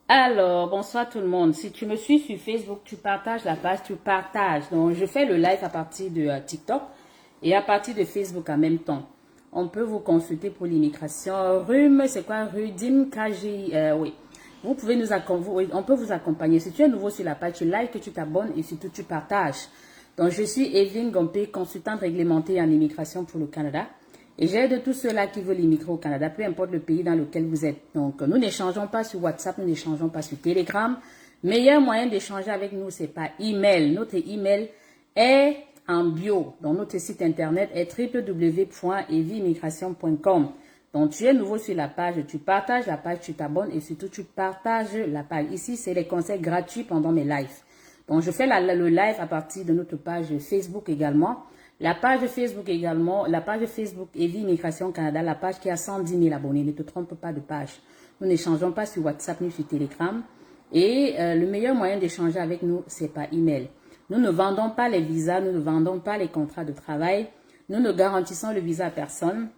Alors, bonsoir tout le monde. Si tu me suis sur Facebook, tu partages la page, tu partages. Donc, je fais le live à partir de TikTok et à partir de Facebook en même temps. On peut vous consulter pour l'immigration. RUM, c'est quoi RUDIM, KJ, oui. Vous pouvez nous accompagner, on peut vous accompagner. Si tu es nouveau sur la page, tu likes, tu t'abonnes et surtout tu partages. Donc, je suis Evelyne Gompé, consultante réglementée en immigration pour le Canada. Et j'aide tous ceux-là qui veulent immigrer au Canada, peu importe le pays dans lequel vous êtes. Donc, nous n'échangeons pas sur WhatsApp, nous n'échangeons pas sur Telegram. Meilleur moyen d'échanger avec nous, c'est par email. Notre email est en bio. Donc, notre site internet est www.eviimmigration.com. Donc, tu es nouveau sur la page, tu partages la page, tu t'abonnes et surtout, tu partages la page. Ici, c'est les conseils gratuits pendant mes lives. Donc, je fais le live à partir de notre page Facebook également. La page Facebook également, la page Facebook Evie Immigration Canada, la page qui a 110 000 abonnés. Ne te trompe pas de page. Nous n'échangeons pas sur WhatsApp ni sur Telegram. Et le meilleur moyen d'échanger avec nous, c'est par email. Nous ne vendons pas les visas, nous ne vendons pas les contrats de travail. Nous ne garantissons le visa à personne.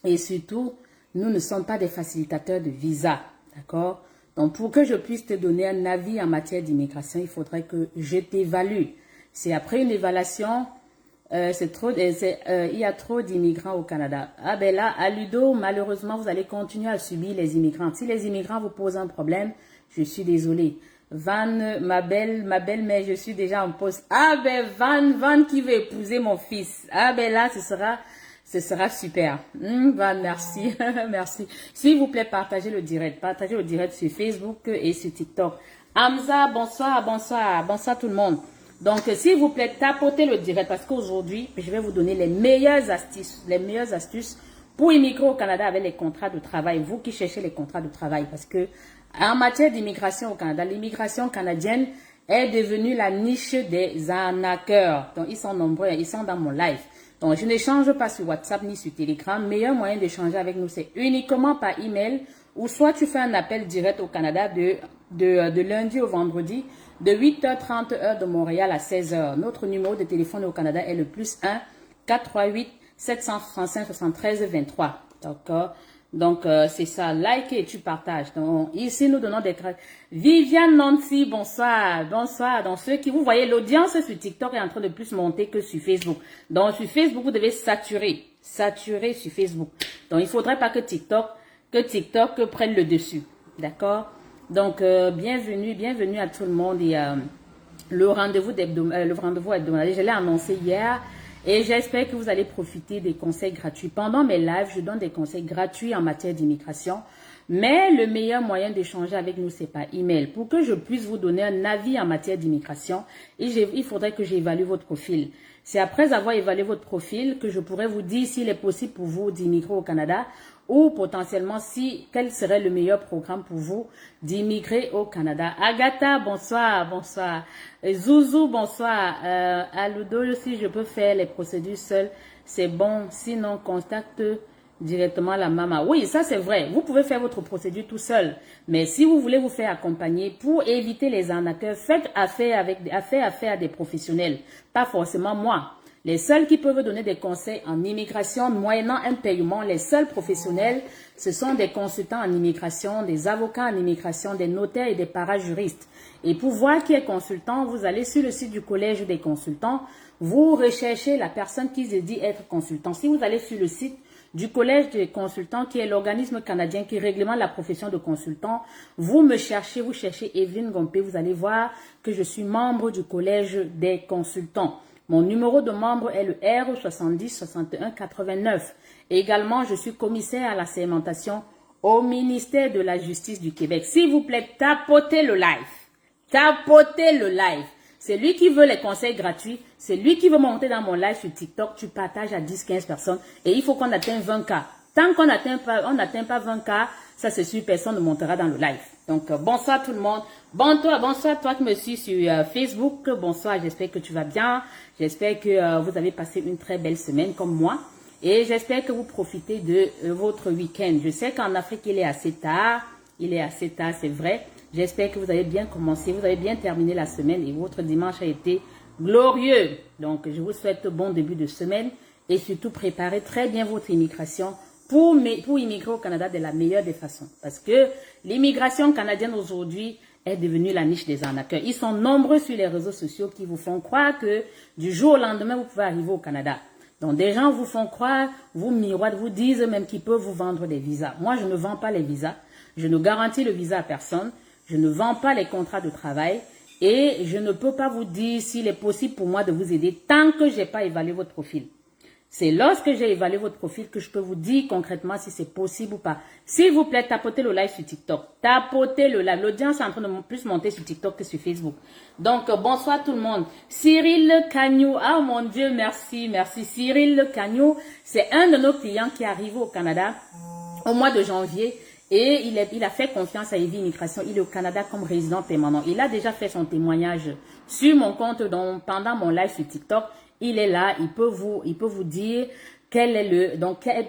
Et surtout, nous ne sommes pas des facilitateurs de visa. D'accord? Donc, pour que je puisse te donner un avis en matière d'immigration, il faudrait que je t'évalue. C'est après une évaluation... il y a trop d'immigrants au Canada. Ah ben là, à Ludo, malheureusement, vous allez continuer à subir les immigrants. Si les immigrants vous posent un problème, je suis désolée. Van, ma belle-mère, je suis déjà en poste. Ah ben Van qui veut épouser mon fils. Ah ben là, ce sera super. Van, merci, merci. S'il vous plaît, partagez le direct. Partagez le direct sur Facebook et sur TikTok. Hamza, bonsoir tout le monde. Donc, s'il vous plaît, tapotez le direct parce qu'aujourd'hui, je vais vous donner les meilleures astuces pour immigrer au Canada avec les contrats de travail. Vous qui cherchez les contrats de travail, parce que en matière d'immigration au Canada, l'immigration canadienne est devenue la niche des arnaqueurs. Donc, ils sont nombreux, ils sont dans mon live. Donc, je n'échange pas sur WhatsApp ni sur Telegram. Le meilleur moyen d'échanger avec nous, c'est uniquement par email ou soit tu fais un appel direct au Canada de lundi au vendredi de 8h30 heure de Montréal à 16h. Notre numéro de téléphone au Canada est le +1 438 735 73 23. D'accord? Donc, c'est ça. Like et tu partages. Donc, ici, nous donnons des... Viviane Nancy, bonsoir. Bonsoir. Donc, ceux qui... Vous voyez, l'audience sur TikTok est en train de plus monter que sur Facebook. Donc, sur Facebook, vous devez saturer. Saturer sur Facebook. Donc, il ne faudrait pas que TikTok prenne le dessus. D'accord? Donc, bienvenue à tout le monde. Et le rendez-vous hebdomadaire, je l'ai annoncé hier. Et j'espère que vous allez profiter des conseils gratuits. Pendant mes lives, je donne des conseils gratuits en matière d'immigration. Mais le meilleur moyen d'échanger avec nous, c'est par email. Pour que je puisse vous donner un avis en matière d'immigration, il faudrait que j'évalue votre profil. C'est après avoir évalué votre profil que je pourrais vous dire s'il est possible pour vous d'immigrer au Canada ou potentiellement quel serait le meilleur programme pour vous d'immigrer au Canada. Agatha, bonsoir, bonsoir. Zouzou, bonsoir. Aludo, si je peux faire les procédures seule, c'est bon. Sinon, contacte directement la maman. Oui, ça c'est vrai. Vous pouvez faire votre procédure tout seul. Mais si vous voulez vous faire accompagner pour éviter les arnaqueurs, faites affaire à des professionnels. Pas forcément moi. Les seuls qui peuvent donner des conseils en immigration moyennant un paiement, les seuls professionnels, ce sont des consultants en immigration, des avocats en immigration, des notaires et des parajuristes. Et pour voir qui est consultant, vous allez sur le site du Collège des consultants, vous recherchez la personne qui se dit être consultant. Si vous allez sur le site du Collège des consultants, qui est l'organisme canadien qui réglemente la profession de consultant, vous cherchez Evelyne Gompé, vous allez voir que je suis membre du Collège des consultants. Mon numéro de membre est le R70 61 89. Et également, je suis commissaire à la sermentation au ministère de la Justice du Québec. S'il vous plaît, tapotez le live. Tapotez le live. C'est lui qui veut les conseils gratuits. C'est lui qui veut monter dans mon live sur TikTok. Tu partages à 10-15 personnes. Et il faut qu'on atteigne 20K. Tant qu'on n'atteint pas 20K, ça c'est sûr, personne ne montera dans le live. Donc, bonsoir tout le monde. Bonsoir toi qui me suis sur Facebook. Bonsoir, j'espère que tu vas bien. J'espère que vous avez passé une très belle semaine comme moi. Et j'espère que vous profitez de votre week-end. Je sais qu'en Afrique, il est assez tard. Il est assez tard, c'est vrai. J'espère que vous avez bien commencé, vous avez bien terminé la semaine et votre dimanche a été glorieux. Donc, je vous souhaite bon début de semaine et surtout préparez très bien votre immigration pour immigrer au Canada de la meilleure des façons. Parce que l'immigration canadienne aujourd'hui est devenue la niche des arnaqueurs. Ils sont nombreux sur les réseaux sociaux qui vous font croire que du jour au lendemain, vous pouvez arriver au Canada. Donc, des gens vous font croire, vous miroitent, vous disent même qu'ils peuvent vous vendre des visas. Moi, je ne vends pas les visas. Je ne garantis le visa à personne. Je ne vends pas les contrats de travail. Et je ne peux pas vous dire s'il est possible pour moi de vous aider tant que je n'ai pas évalué votre profil. C'est lorsque j'ai évalué votre profil que je peux vous dire concrètement si c'est possible ou pas. S'il vous plaît, tapotez le live sur TikTok. Tapotez le live. L'audience est en train de plus monter sur TikTok que sur Facebook. Donc, bonsoir tout le monde. Cyril Cagnou. Ah mon Dieu, merci, merci. Cyril Cagnou, c'est un de nos clients qui est arrivé au Canada au mois de janvier. Et il a fait confiance à Evie Immigration. Il est au Canada comme résident permanent. Il a déjà fait son témoignage sur mon compte pendant mon live sur TikTok. Il est là, il peut vous dire quel est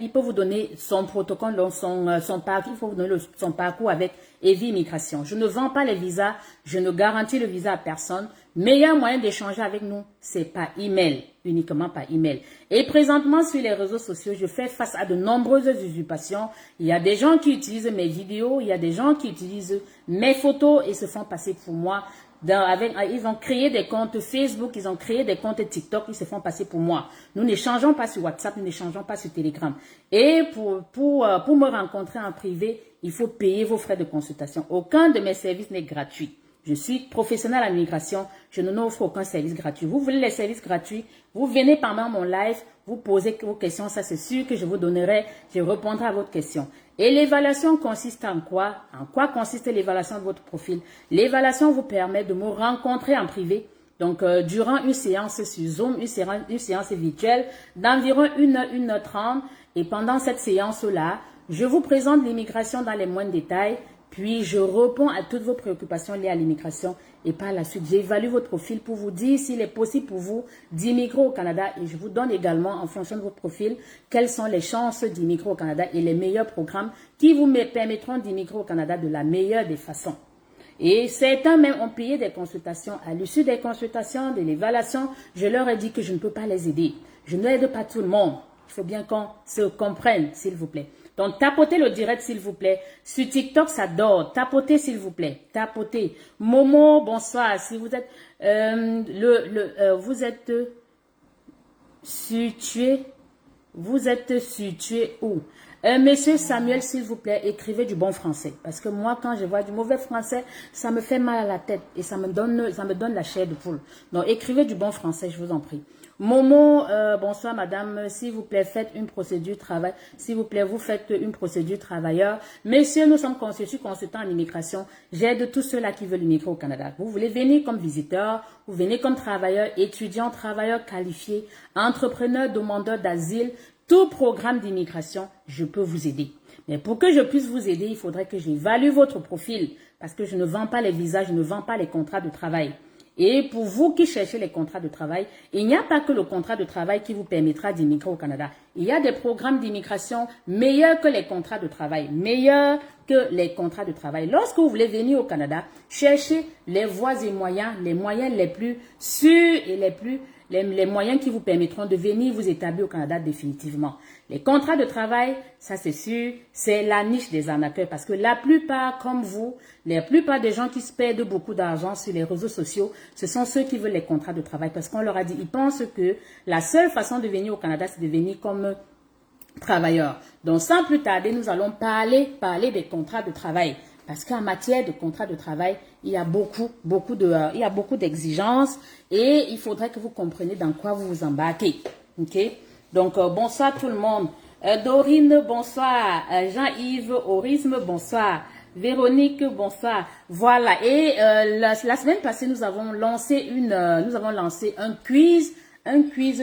il peut vous donner son protocole, son parcours, il faut vous donner son parcours avec Evie Immigration. Je ne vends pas les visas, je ne garantis le visa à personne. Meilleur moyen d'échanger avec nous, c'est par email, uniquement par email. Et présentement sur les réseaux sociaux, je fais face à de nombreuses usurpations. Il y a des gens qui utilisent mes vidéos, il y a des gens qui utilisent mes photos et se font passer pour moi. Ils ont créé des comptes Facebook, ils ont créé des comptes TikTok, ils se font passer pour moi. Nous n'échangeons pas sur WhatsApp, nous n'échangeons pas sur Telegram. Et pour me rencontrer en privé, il faut payer vos frais de consultation. Aucun de mes services n'est gratuit. Je suis professionnel en immigration, je n'offre aucun service gratuit. Vous voulez les services gratuits, vous venez pendant mon live, vous posez vos questions, ça c'est sûr que je vous donnerai, je répondrai à votre question. Et l'évaluation consiste en quoi? En quoi consiste l'évaluation de votre profil? L'évaluation vous permet de me rencontrer en privé. Donc, durant une séance sur Zoom, une séance virtuelle d'environ 1h30. Et pendant cette séance-là, je vous présente l'immigration dans les moindres détails. Puis, je réponds à toutes vos préoccupations liées à l'immigration. Et par la suite, j'évalue votre profil pour vous dire s'il est possible pour vous d'immigrer au Canada. Et je vous donne également, en fonction de votre profil, quelles sont les chances d'immigrer au Canada et les meilleurs programmes qui vous permettront d'immigrer au Canada de la meilleure des façons. Et certains même ont payé des consultations. À l'issue des consultations, de l'évaluation, je leur ai dit que je ne peux pas les aider. Je n'aide pas tout le monde. Il faut bien qu'on se comprenne, s'il vous plaît. Donc, tapotez le direct, s'il vous plaît. Sur TikTok, ça dort. Tapotez, s'il vous plaît. Tapotez. Momo, bonsoir. Si vous êtes, vous êtes situé où? Monsieur Samuel, s'il vous plaît, écrivez du bon français. Parce que moi, quand je vois du mauvais français, ça me fait mal à la tête et ça me donne la chair de poule. Donc, écrivez du bon français, je vous en prie. Momo, bonsoir madame, s'il vous plaît, faites une procédure travail. S'il vous plaît, vous faites une procédure travailleur. Messieurs, nous sommes consultants en immigration. J'aide tous ceux-là qui veulent immigrer au Canada. Vous voulez venir comme visiteur, vous venez comme travailleur, étudiant, travailleur qualifié, entrepreneur, demandeur d'asile, tout programme d'immigration, je peux vous aider. Mais pour que je puisse vous aider, il faudrait que j'évalue votre profil. Parce que je ne vends pas les visas, je ne vends pas les contrats de travail. Et pour vous qui cherchez les contrats de travail, il n'y a pas que le contrat de travail qui vous permettra d'immigrer au Canada. Il y a des programmes d'immigration meilleurs que les contrats de travail, meilleurs que les contrats de travail. Lorsque vous voulez venir au Canada, cherchez les voies et moyens les plus sûrs et les moyens qui vous permettront de venir vous établir au Canada définitivement. Les contrats de travail, ça c'est sûr, c'est la niche des arnaqueurs parce que la plupart, comme vous, la plupart des gens qui se perdent beaucoup d'argent sur les réseaux sociaux, ce sont ceux qui veulent les contrats de travail parce qu'on leur a dit, ils pensent que la seule façon de venir au Canada, c'est de venir comme travailleur. Donc sans plus tarder, nous allons parler des contrats de travail. Parce qu'en matière de contrat de travail, il y a beaucoup d'exigences et il faudrait que vous compreniez dans quoi vous vous embarquez. Ok? Donc, bonsoir tout le monde. Dorine, bonsoir. Jean-Yves, Aurisme, bonsoir. Véronique, bonsoir. Voilà. Et la semaine passée, nous avons lancé un quiz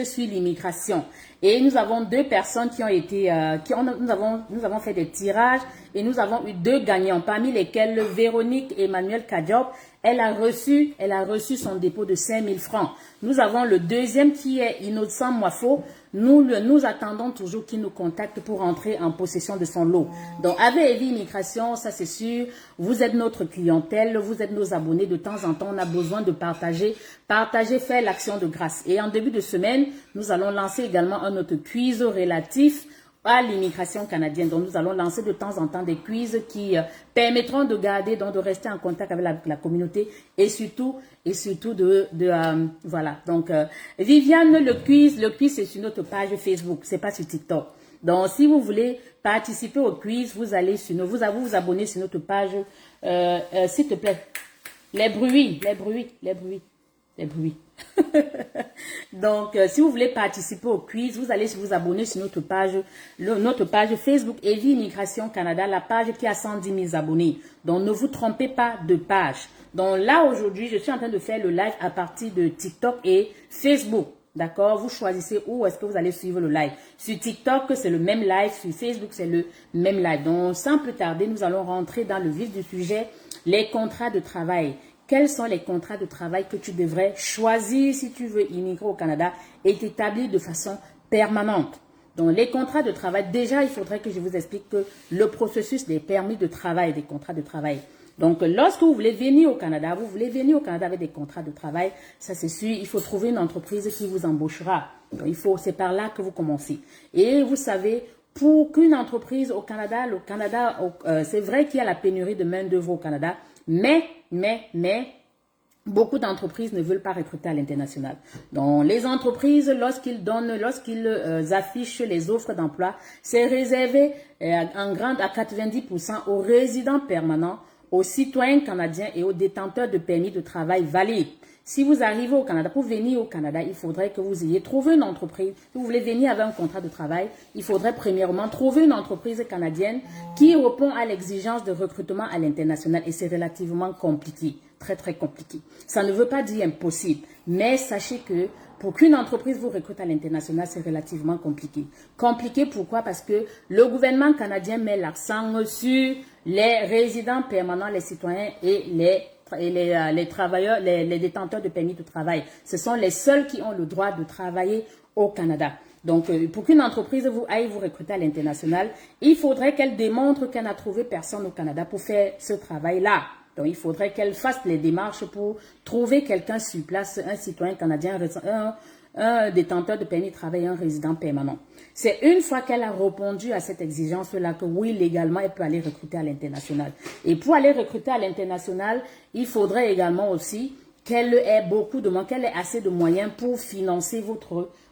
sur l'immigration. Et nous avons 2 personnes qui ont été, nous avons fait des tirages et nous avons eu 2 gagnants, parmi lesquels Véronique Emmanuel Kadiop, elle a reçu son dépôt de 5 000 francs. Nous avons le deuxième qui est Innocent Moifo. Nous attendons toujours qu'il nous contacte pour entrer en possession de son lot. Donc, avec Evie Immigration, ça c'est sûr, vous êtes notre clientèle, vous êtes nos abonnés. De temps en temps, on a besoin de partager, faire l'action de grâce. Et en début de semaine, nous allons lancer également un autre quiz relatif à l'immigration canadienne. Donc, nous allons lancer de temps en temps des quiz qui permettront de garder, donc de rester en contact avec la communauté et surtout voilà. Donc, Viviane, le quiz c'est sur notre page Facebook, c'est pas sur TikTok. Donc, si vous voulez participer au quiz, vous allez sur vous abonner sur notre page, s'il te plaît. Les bruits. Donc, si vous voulez participer au quiz, vous allez vous abonner sur notre page Facebook Evie Immigration Canada, la page qui a 110 000 abonnés. Donc, ne vous trompez pas de page. Donc, là, aujourd'hui, je suis en train de faire le live à partir de TikTok et Facebook. D'accord? Vous choisissez où est-ce que vous allez suivre le live. Sur TikTok, c'est le même live. Sur Facebook, c'est le même live. Donc, sans plus tarder, nous allons rentrer dans le vif du sujet, les contrats de travail. Quels sont les contrats de travail que tu devrais choisir si tu veux immigrer au Canada et t'établir de façon permanente? Donc, les contrats de travail, déjà, il faudrait que je vous explique que le processus des permis de travail, des contrats de travail. Donc, lorsque vous voulez venir au Canada, avec des contrats de travail, ça c'est sûr, il faut trouver une entreprise qui vous embauchera. Donc, c'est par là que vous commencez. Et vous savez, pour qu'une entreprise au Canada, c'est vrai qu'il y a la pénurie de main-d'œuvre au Canada, mais, beaucoup d'entreprises ne veulent pas recruter à l'international. Donc, les entreprises, lorsqu'ils affichent les offres d'emploi, c'est réservé en grande à 90% aux résidents permanents, aux citoyens canadiens et aux détenteurs de permis de travail valides. Si vous arrivez au Canada, pour venir au Canada, il faudrait que vous ayez trouvé une entreprise. Si vous voulez venir avec un contrat de travail, il faudrait premièrement trouver une entreprise canadienne qui répond à l'exigence de recrutement à l'international. Et c'est relativement compliqué, très très compliqué. Ça ne veut pas dire impossible, mais sachez que pour qu'une entreprise vous recrute à l'international, c'est relativement compliqué. Compliqué pourquoi? Parce que le gouvernement canadien met l'accent sur les résidents permanents, les citoyens et les travailleurs, les détenteurs de permis de travail. Ce sont les seuls qui ont le droit de travailler au Canada. Donc, pour qu'une entreprise aille vous recruter à l'international, il faudrait qu'elle démontre qu'elle n'a trouvé personne au Canada pour faire ce travail-là. Donc, il faudrait qu'elle fasse les démarches pour trouver quelqu'un sur place, un citoyen canadien, un détenteur de permis de travail, un résident permanent. C'est une fois qu'elle a répondu à cette exigence-là que oui, légalement, elle peut aller recruter à l'international. Et pour aller recruter à l'international, il faudrait également aussi qu'elle ait qu'elle ait assez de moyens pour financer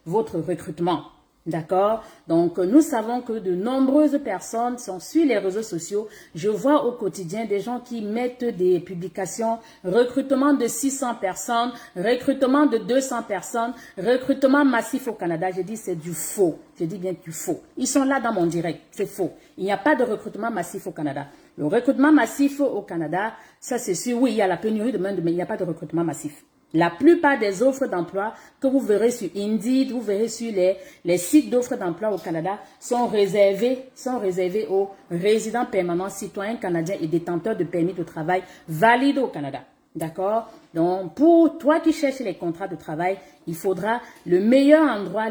votre recrutement. D'accord? Donc, nous savons que de nombreuses personnes sont sur les réseaux sociaux. Je vois au quotidien des gens qui mettent des publications, recrutement de 600 personnes, recrutement de 200 personnes, recrutement massif au Canada. Je dis c'est du faux. Je dis bien du faux. Ils sont là dans mon direct. C'est faux. Il n'y a pas de recrutement massif au Canada. Le recrutement massif au Canada, ça c'est sûr, oui, il y a la pénurie de main, mais il n'y a pas de recrutement massif. La plupart des offres d'emploi que vous verrez sur Indeed, vous verrez sur les sites d'offres d'emploi au Canada sont réservés aux résidents permanents, citoyens canadiens et détenteurs de permis de travail valides au Canada. D'accord? Donc, pour toi qui cherches les contrats de travail, il faudra le meilleur endroit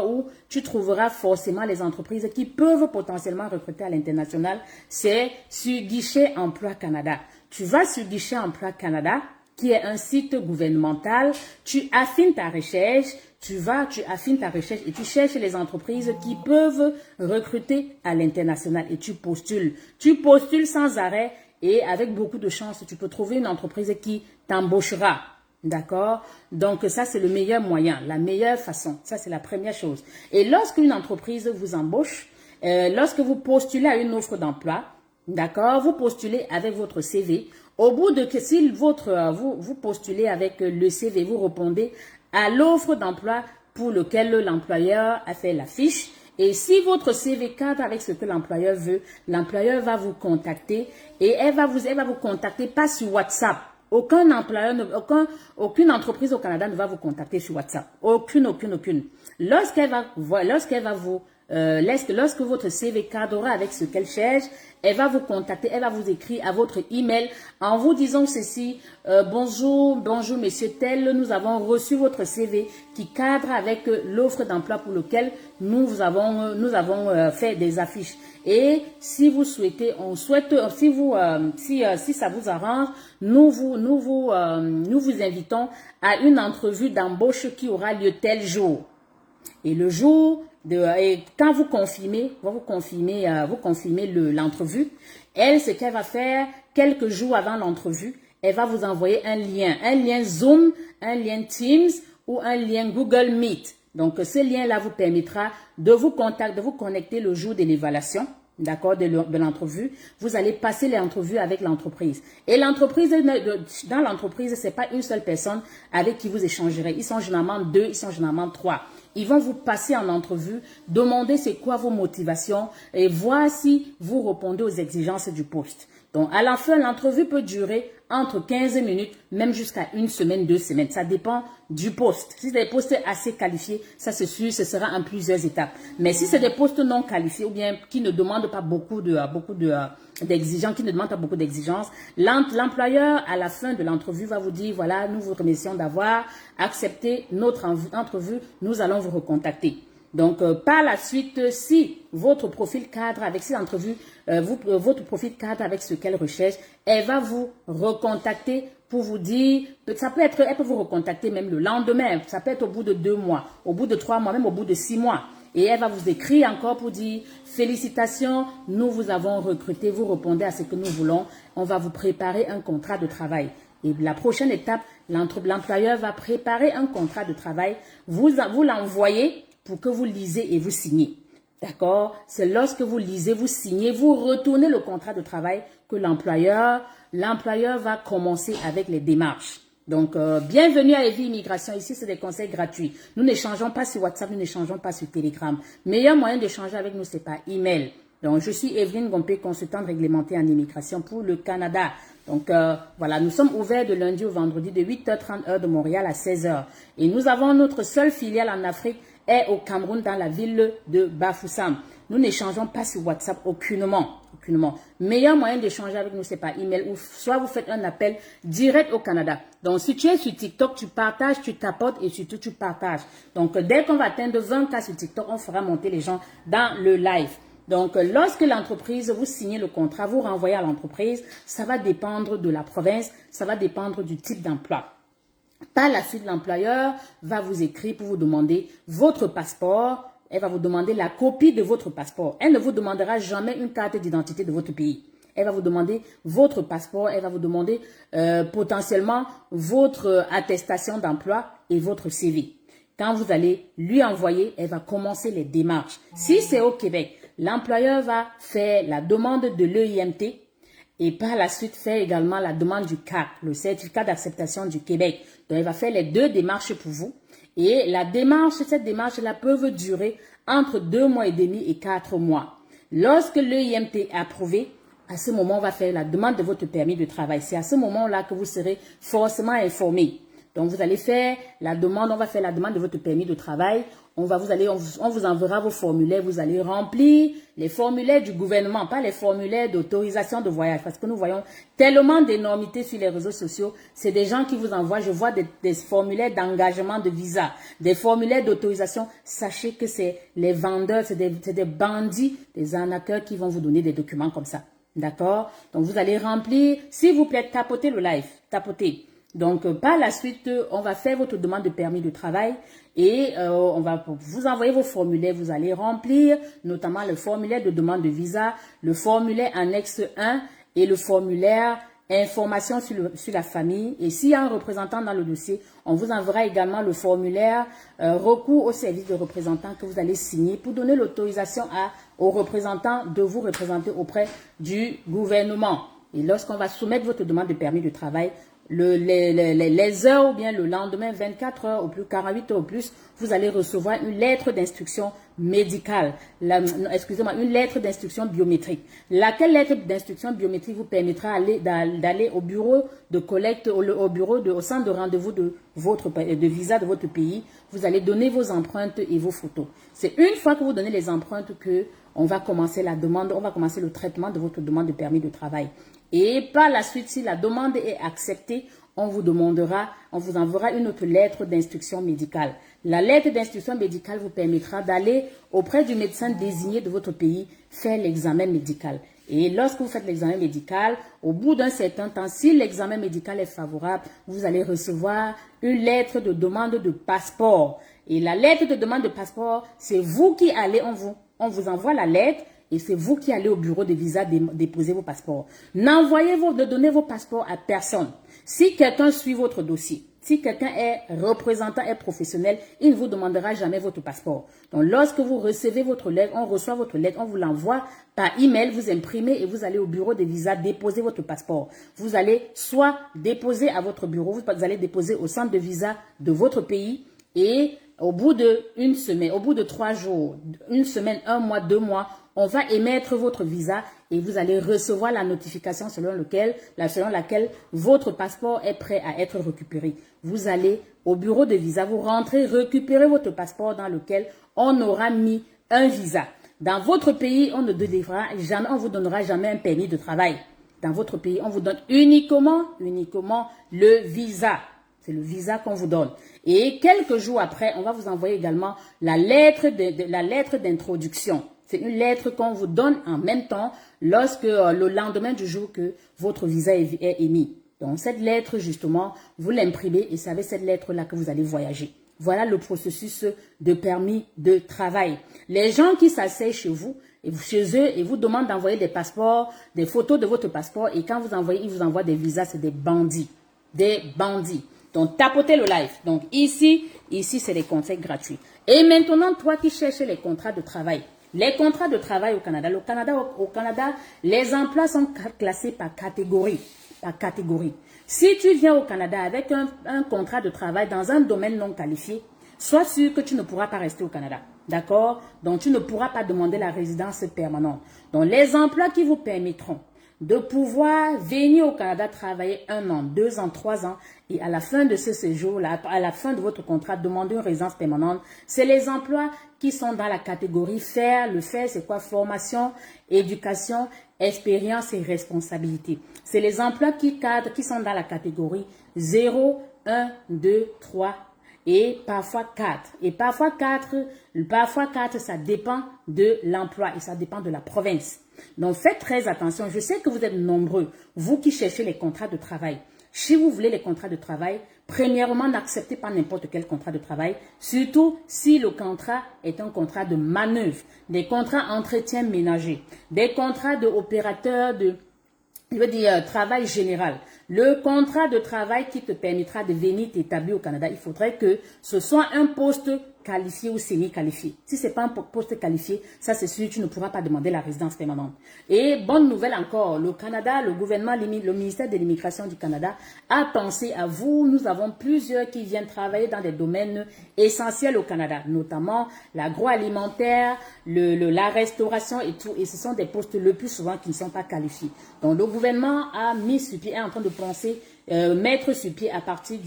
où tu trouveras forcément les entreprises qui peuvent potentiellement recruter à l'international, c'est sur Guichet Emploi Canada. Tu vas sur Guichet Emploi Canada, qui est un site gouvernemental, tu affines ta recherche, tu affines ta recherche et tu cherches les entreprises qui peuvent recruter à l'international et tu postules. Tu postules sans arrêt et avec beaucoup de chance, tu peux trouver une entreprise qui t'embauchera. D'accord? Donc, ça, c'est le meilleur moyen, la meilleure façon. Ça, c'est la première chose. Et lorsqu'une entreprise vous embauche, lorsque vous postulez à une offre d'emploi, d'accord, vous postulez avec votre CV. Au bout de que si vous postulez avec le CV, vous répondez à l'offre d'emploi pour lequel l'employeur a fait la fiche. Et si votre CV cadre avec ce que l'employeur veut, l'employeur va vous contacter et elle va vous contacter pas sur WhatsApp. Aucune entreprise au Canada ne va vous contacter sur WhatsApp. Aucune. Lorsque votre CV cadrera avec ce qu'elle cherche, elle va vous contacter, elle va vous écrire à votre email en vous disant ceci, bonjour monsieur tel, nous avons reçu votre CV qui cadre avec l'offre d'emploi pour lequel nous avons fait des affiches. Et si vous souhaitez, si ça vous arrange, nous vous invitons à une entrevue d'embauche qui aura lieu tel jour. Et le jour et quand vous confirmez l'entrevue, elle, ce qu'elle va faire, quelques jours avant l'entrevue, elle va vous envoyer un lien Zoom, un lien Teams ou un lien Google Meet. Donc, ce lien-là vous permettra de vous connecter le jour de l'évaluation, d'accord, de l'entrevue. Vous allez passer l'entrevue avec l'entreprise. Et l'entreprise, dans l'entreprise, c'est pas une seule personne avec qui vous échangerez. Ils sont généralement 2, ils sont généralement 3. Ils vont vous passer en entrevue, demander c'est quoi vos motivations et voir si vous répondez aux exigences du poste. Donc, à la fin, l'entrevue peut durer entre 15 minutes, même jusqu'à 1 semaine, 2 semaines. Ça dépend du poste. Si c'est des postes assez qualifiés, ça c'est sûr, ce sera en plusieurs étapes. Mais si c'est des postes non qualifiés ou bien qui ne demandent pas d'exigences, qui ne demandent pas beaucoup d'exigences, l'employeur, à la fin de l'entrevue, va vous dire, voilà, nous vous remercions d'avoir accepté notre entrevue, nous allons vous recontacter. Donc, par la suite, si votre profil cadre avec ces entrevues, votre profil cadre avec ce qu'elle recherche, elle va vous recontacter pour vous dire, elle peut vous recontacter même le lendemain, ça peut être au bout de 2 mois, au bout de 3 mois, même au bout de 6 mois. Et elle va vous écrire encore pour dire, félicitations, nous vous avons recruté, vous répondez à ce que nous voulons, on va vous préparer un contrat de travail. Et la prochaine étape, l'employeur va préparer un contrat de travail, vous l'envoyez pour que vous lisez et vous signez. D'accord? C'est lorsque vous lisez, vous signez, vous retournez le contrat de travail que l'employeur va commencer avec les démarches. Donc, bienvenue à Evie Immigration. Ici, c'est des conseils gratuits. Nous n'échangeons pas sur WhatsApp, nous n'échangeons pas sur Telegram. Meilleur moyen d'échanger avec nous, c'est par email. Donc, je suis Evelyne Gompé, consultante réglementée en immigration pour le Canada. Donc, voilà, nous sommes ouverts de lundi au vendredi de 8h30 heure de Montréal à 16h. Et nous avons notre seule filiale en Afrique est au Cameroun, dans la ville de Bafoussam. Nous n'échangeons pas sur WhatsApp aucunement. Meilleur moyen d'échanger avec nous, c'est par email ou soit vous faites un appel direct au Canada. Donc, si tu es sur TikTok, tu partages, tu tapotes et surtout tu partages. Donc, dès qu'on va atteindre 20 cas sur TikTok, on fera monter les gens dans le live. Donc, lorsque l'entreprise, vous signez le contrat, vous renvoyez à l'entreprise, ça va dépendre de la province, ça va dépendre du type d'emploi. Par la suite, l'employeur va vous écrire pour vous demander votre passeport. Elle va vous demander la copie de votre passeport. Elle ne vous demandera jamais une carte d'identité de votre pays. Elle va vous demander votre passeport. Elle va vous demander potentiellement votre attestation d'emploi et votre CV. Quand vous allez lui envoyer, elle va commencer les démarches. Si c'est au Québec, l'employeur va faire la demande de l'EIMT et par la suite faire également la demande du CAC, le certificat d'acceptation du Québec. Donc, elle va faire les 2 démarches pour vous. Et cette démarche-là peut durer entre 2 mois et demi et 4 mois. Lorsque l'EIMT est approuvé, à ce moment, on va faire la demande de votre permis de travail. C'est à ce moment-là que vous serez forcément informé. Donc, vous allez faire la demande, on va faire la demande de votre permis de travail. On vous enverra vos formulaires, vous allez remplir les formulaires du gouvernement, pas les formulaires d'autorisation de voyage. Parce que nous voyons tellement d'énormités sur les réseaux sociaux. C'est des gens qui vous envoient, je vois des formulaires d'engagement de visa, des formulaires d'autorisation. Sachez que c'est les vendeurs, c'est des bandits, des arnaqueurs qui vont vous donner des documents comme ça. D'accord? Donc, vous allez remplir, s'il vous plaît, tapotez le live, tapotez. Donc, par la suite, on va faire votre demande de permis de travail et on va vous envoyer vos formulaires. Vous allez remplir notamment le formulaire de demande de visa, le formulaire annexe 1 et le formulaire information sur la famille. Et s'il y a un représentant dans le dossier, on vous enverra également le formulaire recours au service de représentant que vous allez signer pour donner l'autorisation aux représentants de vous représenter auprès du gouvernement. Et lorsqu'on va soumettre votre demande de permis de travail, les heures ou bien le lendemain, 24 heures ou plus, 48 heures ou plus, vous allez recevoir une lettre d'instruction médicale, une lettre d'instruction biométrique. Laquelle lettre d'instruction biométrique vous permettra d'aller au bureau de collecte, au centre de rendez-vous de visa de votre pays. Vous allez donner vos empreintes et vos photos. C'est une fois que vous donnez les empreintes que on va commencer la demande, on va commencer le traitement de votre demande de permis de travail. Et par la suite, si la demande est acceptée, on vous enverra une autre lettre d'instruction médicale. La lettre d'instruction médicale vous permettra d'aller auprès du médecin désigné de votre pays faire l'examen médical. Et lorsque vous faites l'examen médical, au bout d'un certain temps, si l'examen médical est favorable, vous allez recevoir une lettre de demande de passeport. Et la lettre de demande de passeport, c'est vous qui allez, on vous envoie la lettre et c'est vous qui allez au bureau de visa déposer vos passeports. Ne donnez vos passeports à personne. Si quelqu'un suit votre dossier, si quelqu'un est représentant, est professionnel, il ne vous demandera jamais votre passeport. Donc, lorsque vous recevez votre lettre, on reçoit votre lettre, on vous l'envoie par email, vous imprimez et vous allez au bureau de visa déposer votre passeport. Vous allez soit déposer à votre bureau, vous allez déposer au centre de visa de votre pays et au bout d'une semaine, au bout de 3 jours, une semaine, 1 mois, 2 mois, on va émettre votre visa et vous allez recevoir la notification selon laquelle votre passeport est prêt à être récupéré. Vous allez au bureau de visa, vous rentrez, récupérer votre passeport dans lequel on aura mis un visa. Dans votre pays, on ne vous donnera jamais un permis de travail. Dans votre pays, on vous donne uniquement le visa. C'est le visa qu'on vous donne. Et quelques jours après, on va vous envoyer également la lettre d'introduction. C'est une lettre qu'on vous donne en même temps lorsque le lendemain du jour que votre visa est émis. Donc, cette lettre, justement, vous l'imprimez et c'est avec cette lettre-là que vous allez voyager. Voilà le processus de permis de travail. Les gens qui s'asseyent chez vous, chez eux, et vous demandent d'envoyer des passeports, des photos de votre passeport, et quand vous envoyez, ils vous envoient des visas, c'est des bandits. Des bandits. Donc, tapotez le live. Donc, ici, c'est des conseils gratuits. Et maintenant, toi qui cherches les contrats de travail, les contrats de travail au Canada. Au Canada, les emplois sont classés par catégorie. Si tu viens au Canada avec un contrat de travail dans un domaine non qualifié, sois sûr que tu ne pourras pas rester au Canada. D'accord? Donc, tu ne pourras pas demander la résidence permanente. Donc, les emplois qui vous permettront de pouvoir venir au Canada travailler 1 an, 2 ans, 3 ans et à la fin de ce séjour-là, à la fin de votre contrat, demander une résidence permanente, c'est les emplois qui sont dans la catégorie faire. Le faire, c'est quoi? Formation, éducation, expérience et responsabilité. C'est les emplois qui sont dans la catégorie 0, 1, 2, 3 et parfois 4. Et parfois 4, ça dépend de l'emploi et ça dépend de la province. Donc, faites très attention. Je sais que vous êtes nombreux, vous qui cherchez les contrats de travail. Si vous voulez les contrats de travail, premièrement, n'acceptez pas n'importe quel contrat de travail, surtout si le contrat est un contrat de manœuvre, des contrats entretien ménager, des contrats d'opérateur travail général. Le contrat de travail qui te permettra de venir t'établir au Canada, il faudrait que ce soit un poste qualifié ou semi-qualifié. Si ce n'est pas un poste qualifié, ça c'est sûr, tu ne pourras pas demander la résidence permanente. Et bonne nouvelle encore, le Canada, le gouvernement, le ministère de l'immigration du Canada a pensé à vous. Nous avons plusieurs qui viennent travailler dans des domaines essentiels au Canada, notamment l'agroalimentaire, la restauration et tout. Et ce sont des postes le plus souvent qui ne sont pas qualifiés. Donc le gouvernement a mis sur pied, est en train de penser mettre sur pied à partir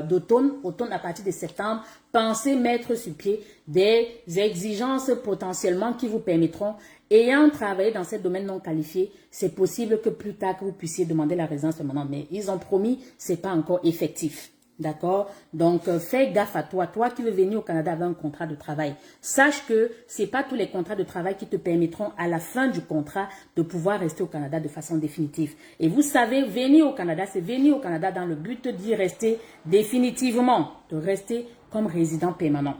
d'automne, à partir de septembre, pensez mettre sur pied des exigences potentiellement qui vous permettront, ayant travaillé dans ce domaine non qualifié, c'est possible que plus tard que vous puissiez demander la résidence permanente, mais ils ont promis, c'est pas encore effectif. D'accord? Donc, fais gaffe à toi. Toi qui veux venir au Canada avec un contrat de travail, sache que ce n'est pas tous les contrats de travail qui te permettront à la fin du contrat de pouvoir rester au Canada de façon définitive. Et vous savez, venir au Canada, c'est venir au Canada dans le but d'y rester définitivement, de rester comme résident permanent.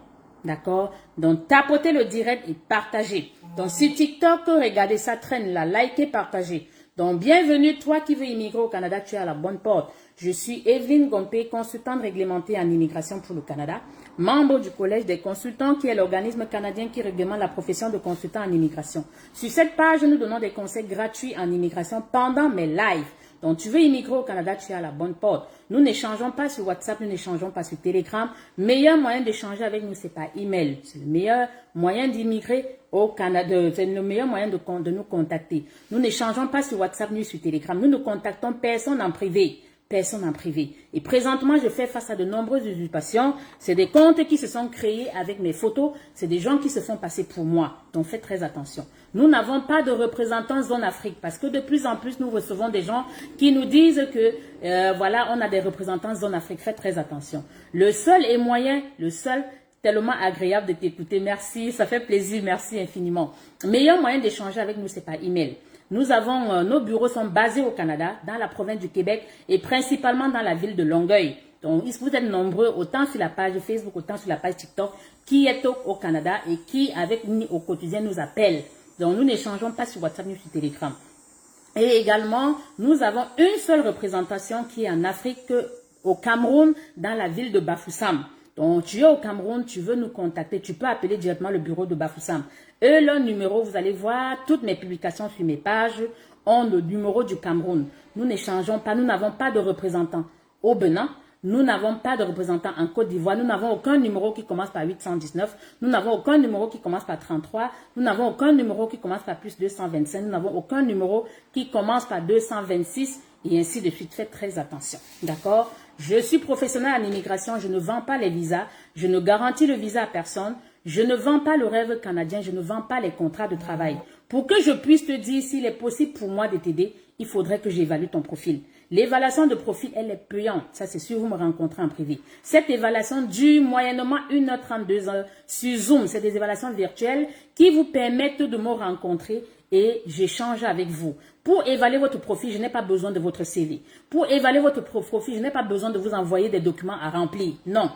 D'accord? Donc, tapotez le direct et partagez. Donc, sur TikTok, regardez, ça traîne là, likez, partagez. Donc, bienvenue, toi qui veux immigrer au Canada, tu es à la bonne porte. Je suis Evelyne Gompé, consultante réglementée en immigration pour le Canada, membre du Collège des consultants qui est l'organisme canadien qui réglemente la profession de consultant en immigration. Sur cette page, nous donnons des conseils gratuits en immigration pendant mes lives. Donc, tu veux immigrer au Canada, tu es à la bonne porte. Nous n'échangeons pas sur WhatsApp, nous n'échangeons pas sur Telegram. Meilleur moyen d'échanger avec nous, c'est par email. C'est le meilleur moyen d'immigrer au Canada. C'est le meilleur moyen de nous contacter. Nous n'échangeons pas sur WhatsApp ni sur Telegram. Nous ne contactons personne en privé. Personne en privé. Et présentement, je fais face à de nombreuses usurpations. C'est des comptes qui se sont créés avec mes photos. C'est des gens qui se font passer pour moi. Donc, faites très attention. Nous n'avons pas de représentants zone Afrique parce que de plus en plus, nous recevons des gens qui nous disent que, voilà, on a des représentants zone Afrique. Faites très attention. Le seul tellement agréable de t'écouter. Merci, ça fait plaisir, merci infiniment. Meilleur moyen d'échanger avec nous, c'est par email. Nous avons, nos bureaux sont basés au Canada, dans la province du Québec et principalement dans la ville de Longueuil. Donc, vous êtes nombreux, autant sur la page Facebook, autant sur la page TikTok, qui est au Canada et qui, avec nous au quotidien, nous appelle. Donc, nous n'échangeons pas sur WhatsApp ni sur Telegram. Et également, nous avons une seule représentation qui est en Afrique, au Cameroun, dans la ville de Bafoussam. Donc, tu es au Cameroun, tu veux nous contacter, tu peux appeler directement le bureau de Bafoussam. Eux, leur numéro, vous allez voir, toutes mes publications sur mes pages ont le numéro du Cameroun. Nous n'échangeons pas, nous n'avons pas de représentants au Bénin. Nous n'avons pas de représentants en Côte d'Ivoire. Nous n'avons aucun numéro qui commence par 819. Nous n'avons aucun numéro qui commence par 33. Nous n'avons aucun numéro qui commence par plus 225. Nous n'avons aucun numéro qui commence par 226 et ainsi de suite. Faites très attention. D'accord? Je suis professionnel en immigration. Je ne vends pas les visas. Je ne garantis le visa à personne. Je ne vends pas le rêve canadien. Je ne vends pas les contrats de travail. Pour que je puisse te dire s'il est possible pour moi de t'aider, il faudrait que j'évalue ton profil. L'évaluation de profil, elle est payante. Ça, c'est sûr, vous me rencontrez en privé. Cette évaluation dure moyennement 1h30, 2h sur Zoom. C'est des évaluations virtuelles qui vous permettent de me rencontrer et j'échange avec vous. Pour évaluer votre profil, je n'ai pas besoin de votre CV. Pour évaluer votre profil, je n'ai pas besoin de vous envoyer des documents à remplir. Non.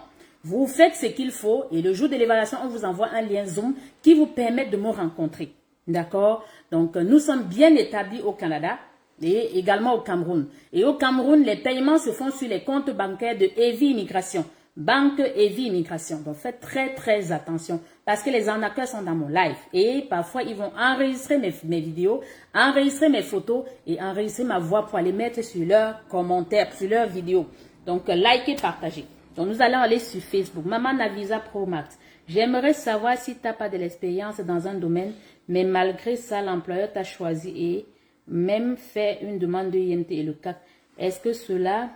Vous faites ce qu'il faut et le jour de l'évaluation, on vous envoie un lien Zoom qui vous permet de me rencontrer. D'accord? Donc, nous sommes bien établis au Canada et également au Cameroun. Et au Cameroun, les paiements se font sur les comptes bancaires de Heavy Immigration. Banque Heavy Immigration. Donc, faites très, très attention parce que les arnaqueurs sont dans mon live. Et parfois, ils vont enregistrer mes vidéos, enregistrer mes photos et enregistrer ma voix pour aller mettre sur leurs commentaires, sur leurs vidéos. Donc, likez, partagez. Donc, nous allons aller sur Facebook. Maman Navisa Pro Max. J'aimerais savoir si tu n'as pas de l'expérience dans un domaine, mais malgré ça, l'employeur t'a choisi et même fait une demande de INT et le CAC. Est-ce que cela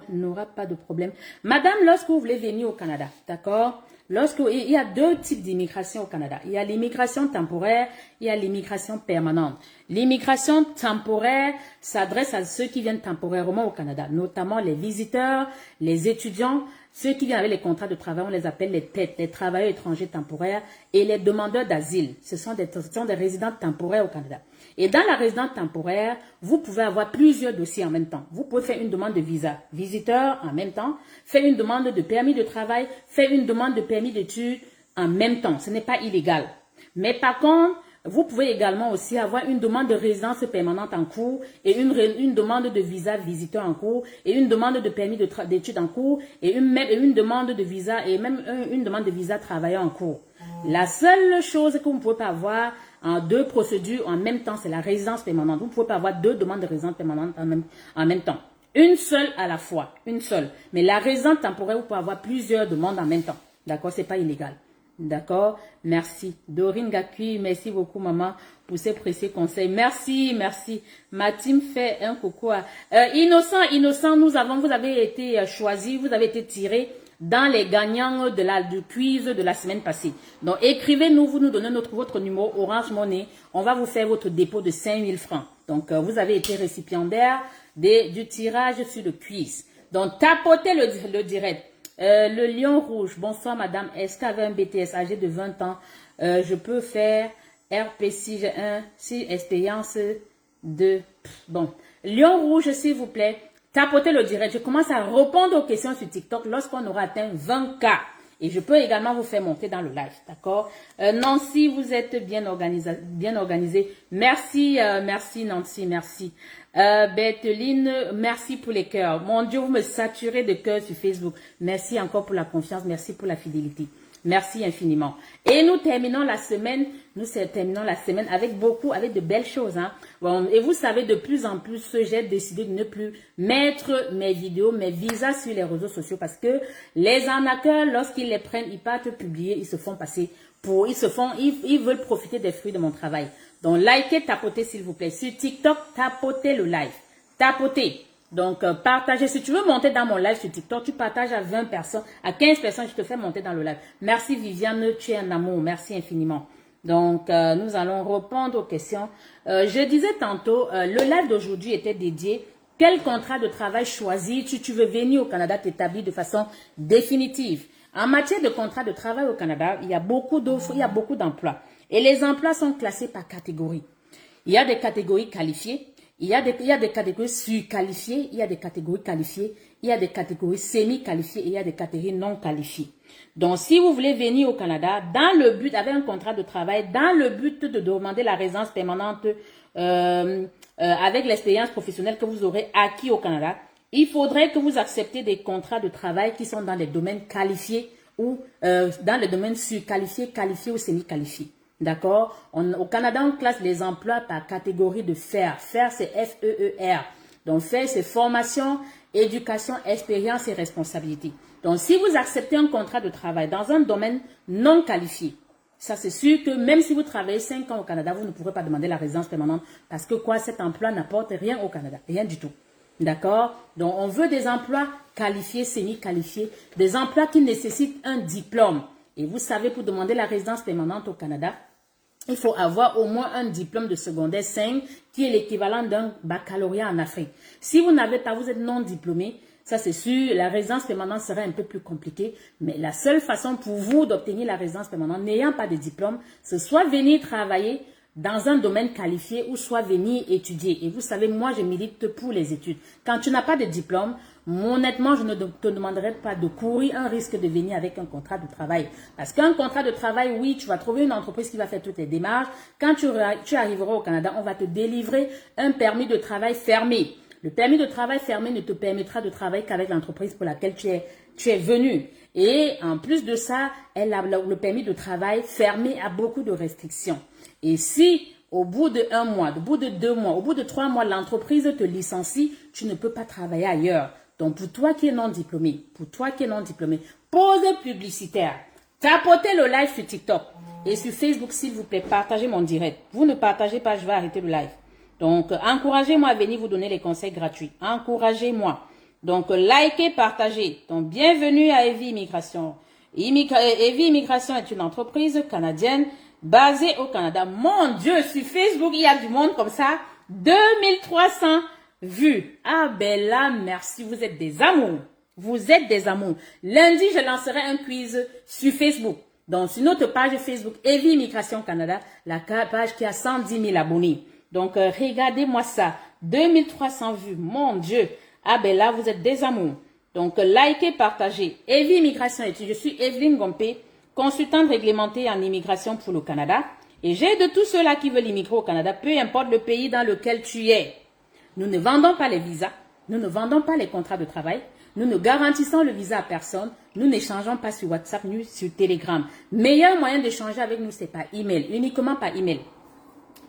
n'aura pas de problème? Madame, lorsque vous voulez venir au Canada, d'accord? Il y a deux types d'immigration au Canada. Il y a l'immigration temporaire, il y a l'immigration permanente. L'immigration temporaire s'adresse à ceux qui viennent temporairement au Canada, notamment les visiteurs, les étudiants, ceux qui viennent avec les contrats de travail, on les appelle les TET, les travailleurs étrangers temporaires, et les demandeurs d'asile. Ce sont des résidents temporaires au Canada. Et dans la résidence temporaire, vous pouvez avoir plusieurs dossiers en même temps. Vous pouvez faire une demande de visa visiteur en même temps, faire une demande de permis de travail, faire une demande de permis d'études en même temps. Ce n'est pas illégal. Mais par contre, vous pouvez également aussi avoir une demande de résidence permanente en cours et une demande de visa visiteur en cours et une demande de permis d'études en cours et une demande de visa et même une demande de visa travailleur en cours. La seule chose que vous ne pouvez pas avoir en deux procédures en même temps, c'est la résidence permanente. Vous ne pouvez pas avoir deux demandes de résidence permanente en même temps. Une seule à la fois, une seule. Mais la résidence temporaire, vous pouvez avoir plusieurs demandes en même temps. D'accord, c'est pas illégal. D'accord, merci. Dorine Gakui, merci beaucoup maman pour ces précieux conseils. Merci, merci. Ma team fait un coucou à Innocent, vous avez été choisi, vous avez été tiré dans les gagnants du quiz de la semaine passée. Donc écrivez-nous, vous nous donnez votre numéro Orange Money, on va vous faire votre dépôt de 5000 francs. Donc vous avez été récipiendaire du tirage sur le quiz. Donc tapotez le direct. Le lion rouge, bonsoir madame, est-ce qu'avec un BTS âgé de 20 ans, je peux faire RP6 G1 si expérience de... Bon, lion rouge s'il vous plaît, tapotez le direct, je commence à répondre aux questions sur TikTok lorsqu'on aura atteint 20K. Et je peux également vous faire monter dans le live, d'accord? Nancy, vous êtes bien organisée. Merci, merci Nancy, merci. Betteline, merci pour les cœurs. Mon Dieu, vous me saturez de cœurs sur Facebook. Merci encore pour la confiance, merci pour la fidélité. Merci infiniment. Et nous terminons la semaine, avec de belles choses. Hein. Bon, et vous savez, de plus en plus, j'ai décidé de ne plus mettre mes vidéos, mes visas sur les réseaux sociaux parce que les arnaqueurs, lorsqu'ils les prennent, ils partent publier, ils se font passer pour, ils veulent profiter des fruits de mon travail. Donc, likez, tapotez s'il vous plaît. Sur TikTok, tapotez le live. Tapotez. Donc, partagez. Si tu veux monter dans mon live sur TikTok, tu partages à 20 personnes, à 15 personnes, je te fais monter dans le live. Merci Viviane, tu es un amour. Merci infiniment. Donc, nous allons répondre aux questions. Je disais tantôt, le live d'aujourd'hui était dédié. quel contrat de travail choisir si tu veux venir au Canada t'établir de façon définitive. En matière de contrat de travail au Canada, il y a beaucoup d'offres, il y a beaucoup d'emplois. Et les emplois sont classés par catégorie. Il y a des catégories qualifiées, il y a des catégories surqualifiées, il y a des catégories qualifiées, il y a des catégories semi-qualifiées et il y a des catégories non qualifiées. Donc, si vous voulez venir au Canada, dans le but, avec un contrat de travail, dans le but de demander la résidence permanente avec l'expérience professionnelle que vous aurez acquis au Canada, il faudrait que vous acceptiez des contrats de travail qui sont dans les domaines qualifiés ou dans les domaines surqualifiés, qualifiés ou semi-qualifiés. D'accord? Au Canada, on classe les emplois par catégorie de FER. FER, c'est F-E-E-R. Donc, FER, c'est formation, éducation, expérience et responsabilité. Donc, si vous acceptez un contrat de travail dans un domaine non qualifié, ça c'est sûr que même si vous travaillez 5 ans au Canada, vous ne pourrez pas demander la résidence permanente parce que quoi, cet emploi n'apporte rien au Canada, rien du tout. D'accord? Donc, on veut des emplois qualifiés, semi-qualifiés, des emplois qui nécessitent un diplôme. Et vous savez, pour demander la résidence permanente au Canada, il faut avoir au moins un diplôme de secondaire 5 qui est l'équivalent d'un baccalauréat en Afrique. Si vous n'avez pas, vous êtes non diplômé, ça c'est sûr, la résidence permanente sera un peu plus compliquée. Mais la seule façon pour vous d'obtenir la résidence permanente, n'ayant pas de diplôme, c'est soit venir travailler dans un domaine qualifié ou soit venir étudier. Et vous savez, moi, je milite pour les études. Quand tu n'as pas de diplôme, honnêtement, je ne te demanderai pas de courir un risque de venir avec un contrat de travail. Parce qu'un contrat de travail, oui, tu vas trouver une entreprise qui va faire toutes les démarches. Quand tu arriveras au Canada, on va te délivrer un permis de travail fermé. Le permis de travail fermé ne te permettra de travailler qu'avec l'entreprise pour laquelle tu es venu. Et en plus de ça, le permis de travail fermé a beaucoup de restrictions. Et si au bout de 1 mois, au bout de 2 mois, au bout de 3 mois, l'entreprise te licencie, tu ne peux pas travailler ailleurs. Donc pour toi qui es non diplômé, pause publicitaire, tapotez le live sur TikTok et sur Facebook, s'il vous plaît, partagez mon direct. Vous ne partagez pas, je vais arrêter le live. Donc encouragez-moi à venir vous donner les conseils gratuits. Encouragez-moi. Donc likez, partagez. Donc bienvenue à Evie Immigration. Evie Immigration est une entreprise canadienne basée au Canada. Mon Dieu, sur Facebook, il y a du monde comme ça. 2300 vues. Ah ben là, merci, vous êtes des amours. Vous êtes des amours. Lundi, je lancerai un quiz sur Facebook. Donc, sur notre page Facebook, Evie Immigration Canada, la page qui a 110 000 abonnés. Donc, regardez-moi ça. 2300 vues. Mon Dieu. Ah ben là, vous êtes des amours. Donc, likez, partagez. Evie Immigration Études. Je suis Evelyne Gompé, consultante réglementée en immigration pour le Canada. Et j'ai de tous ceux-là qui veulent immigrer au Canada, peu importe le pays dans lequel tu es. Nous ne vendons pas les visas. Nous ne vendons pas les contrats de travail. Nous ne garantissons le visa à personne. Nous n'échangeons pas sur WhatsApp ni sur Telegram. Meilleur moyen d'échanger avec nous, c'est par email. Uniquement par email.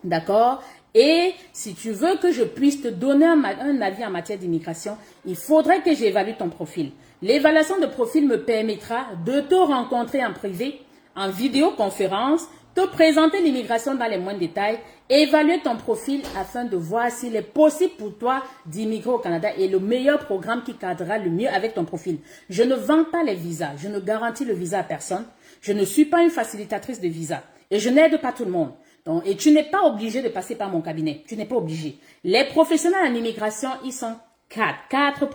D'accord? Et si tu veux que je puisse te donner un avis en matière d'immigration, il faudrait que j'évalue ton profil. L'évaluation de profil me permettra de te rencontrer en privé, en vidéoconférence, te présenter l'immigration dans les moindres détails, évaluer ton profil afin de voir s'il est possible pour toi d'immigrer au Canada et le meilleur programme qui cadrera le mieux avec ton profil. Je ne vends pas les visas, je ne garantis le visa à personne, je ne suis pas une facilitatrice de visa et je n'aide pas tout le monde. Donc, et tu n'es pas obligé de passer par mon cabinet. Tu n'es pas obligé. Les professionnels en immigration, ils sont 4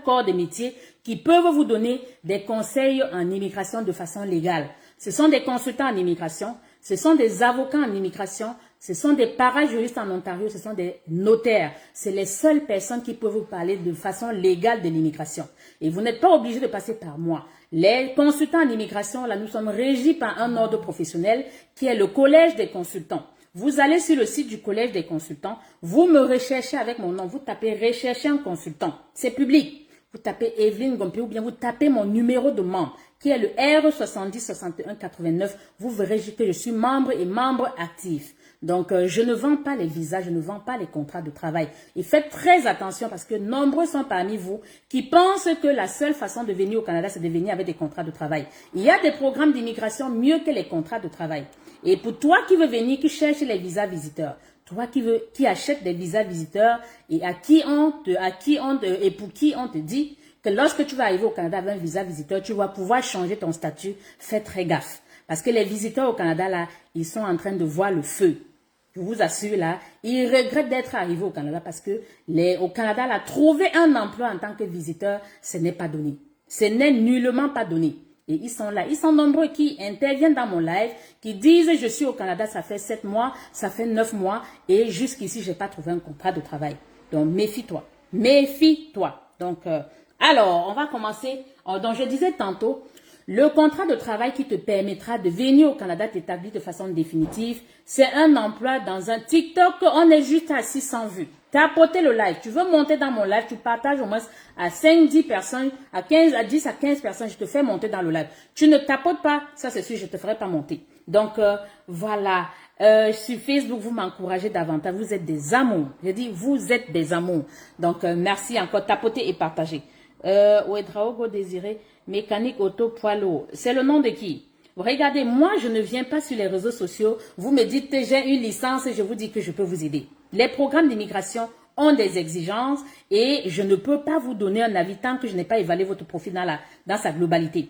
corps de métier qui peuvent vous donner des conseils en immigration de façon légale. Ce sont des consultants en immigration, ce sont des avocats en immigration, ce sont des parajuristes en Ontario, ce sont des notaires. C'est les seules personnes qui peuvent vous parler de façon légale de l'immigration. Et vous n'êtes pas obligé de passer par moi. Les consultants en immigration, là, nous sommes régis par un ordre professionnel qui est le Collège des consultants. Vous allez sur le site du Collège des consultants, vous me recherchez avec mon nom, vous tapez « Rechercher un consultant ». C'est public. Vous tapez Evelyne Gompé ou bien vous tapez mon numéro de membre qui est le R706189. Vous verrez que je suis membre et membre actif. Donc, je ne vends pas les visas, je ne vends pas les contrats de travail. Et faites très attention parce que nombreux sont parmi vous qui pensent que la seule façon de venir au Canada, c'est de venir avec des contrats de travail. Il y a des programmes d'immigration mieux que les contrats de travail. Et pour toi qui veux venir, qui cherche les visas visiteurs, toi qui achète des visas visiteurs et pour qui on te dit que lorsque tu vas arriver au Canada avec un visa visiteur, tu vas pouvoir changer ton statut, fais très gaffe. Parce que les visiteurs au Canada, là, ils sont en train de voir le feu. Je vous assure là, ils regrettent d'être arrivés au Canada parce que au Canada, là, trouver un emploi en tant que visiteur, ce n'est pas donné. Ce n'est nullement pas donné. Et ils sont là, ils sont nombreux qui interviennent dans mon live, qui disent je suis au Canada, ça fait 7 mois, ça fait 9 mois et jusqu'ici, je n'ai pas trouvé un contrat de travail. Donc, méfie-toi. Méfie-toi. Donc, alors, on va commencer. Donc, je disais tantôt, le contrat de travail qui te permettra de venir au Canada t'établir de façon définitive, c'est un emploi dans un TikTok. On est juste à 600 vues. Tapoter le live. Tu veux monter dans mon live, tu partages au moins à 5-10 personnes, à 10 à 15 personnes, je te fais monter dans le live. Tu ne tapotes pas, ça c'est sûr, je ne te ferai pas monter. Donc, voilà. Sur Facebook, vous m'encouragez davantage. Vous êtes des amours. Je dis, vous êtes des amours. Donc, merci encore. Tapotez et partagez. Ouedraogo Désiré, mécanique auto poids lourd. C'est le nom de qui? Regardez, moi, je ne viens pas sur les réseaux sociaux. Vous me dites, j'ai une licence et je vous dis que je peux vous aider. Les programmes d'immigration ont des exigences et je ne peux pas vous donner un avis tant que je n'ai pas évalué votre profil dans sa globalité.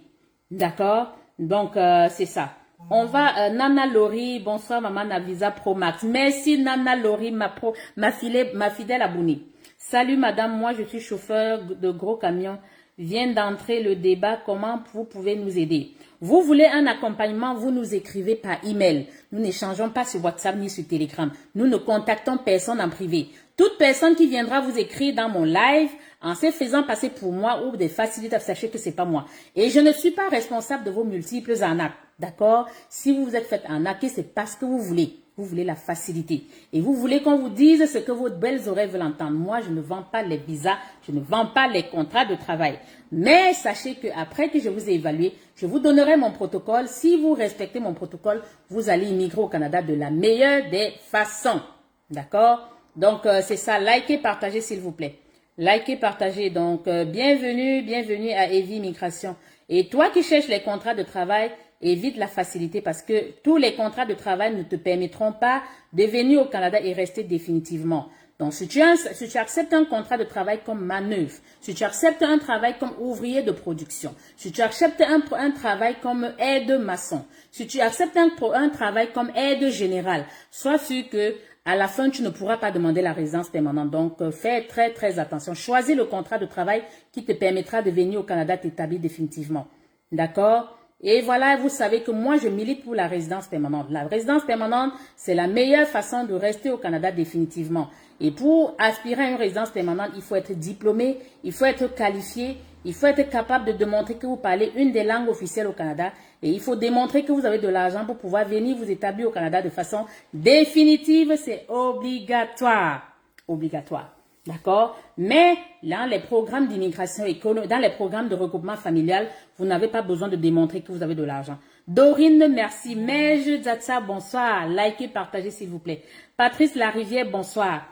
D'accord? Donc, c'est ça. On va, Nana Laurie, bonsoir maman Navisa Pro Max. Merci Nana Laurie, ma fidèle abonnée. Salut madame, moi je suis chauffeur de gros camions. Vient d'entrer le débat, comment vous pouvez nous aider? Vous voulez un accompagnement, vous nous écrivez par email. Nous n'échangeons pas sur WhatsApp ni sur Telegram. Nous ne contactons personne en privé. Toute personne qui viendra vous écrire dans mon live, en se faisant passer pour moi ou des facilités, sachez que c'est pas moi. Et je ne suis pas responsable de vos multiples arnaques. D'accord? Si vous vous êtes fait arnaquer, c'est parce que vous voulez. Vous voulez la facilité. Et vous voulez qu'on vous dise ce que vos belles oreilles veulent entendre. Moi, je ne vends pas les visas. Je ne vends pas les contrats de travail. Mais sachez qu'après que je vous ai évalué, je vous donnerai mon protocole. Si vous respectez mon protocole, vous allez immigrer au Canada de la meilleure des façons. D'accord? Donc, c'est ça. Likez, partagez s'il vous plaît. Likez, partagez. Donc, bienvenue à Evie Immigration. Et toi qui cherches les contrats de travail, évite la facilité parce que tous les contrats de travail ne te permettront pas de venir au Canada et rester définitivement. Donc, si tu acceptes un contrat de travail comme manœuvre, si tu acceptes un travail comme ouvrier de production, si tu acceptes un travail comme aide-maçon, si tu acceptes un travail comme aide générale, sois sûr que à la fin, tu ne pourras pas demander la résidence permanente. Donc, fais très attention. Choisis le contrat de travail qui te permettra de venir au Canada t'établir définitivement. D'accord? Et voilà, vous savez que moi, je milite pour la résidence permanente. La résidence permanente, c'est la meilleure façon de rester au Canada définitivement. Et pour aspirer à une résidence permanente, il faut être diplômé, il faut être qualifié, il faut être capable de démontrer que vous parlez une des langues officielles au Canada. Et il faut démontrer que vous avez de l'argent pour pouvoir venir vous établir au Canada de façon définitive. C'est obligatoire. Obligatoire. D'accord? Mais dans les programmes d'immigration économique, dans les programmes de regroupement familial, vous n'avez pas besoin de démontrer que vous avez de l'argent. Dorine, merci. Mej Zatsa, bonsoir. Likez, partagez s'il vous plaît. Patrice Larivière, bonsoir.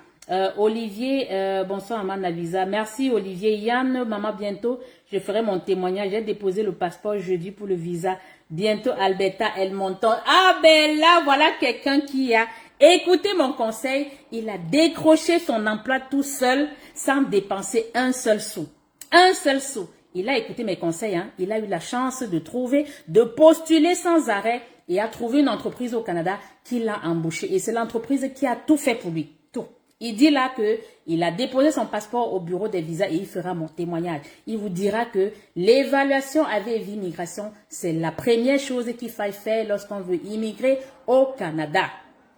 Olivier, bonsoir Maman Navisa. Merci Olivier. Yann, maman, bientôt, je ferai mon témoignage. J'ai déposé le passeport jeudi pour le visa. Bientôt Alberta Elmonton. Ah ben là, voilà quelqu'un qui a écoutez mon conseil, il a décroché son emploi tout seul sans dépenser un seul sou. Un seul sou. Il a écouté mes conseils, hein. Il a eu la chance de postuler sans arrêt et a trouvé une entreprise au Canada qui l'a embauché. Et c'est l'entreprise qui a tout fait pour lui. Tout. Il dit là qu'il a déposé son passeport au bureau des visas et il fera mon témoignage. Il vous dira que l'évaluation avec Vie Migration, c'est la première chose qu'il faille faire lorsqu'on veut immigrer au Canada.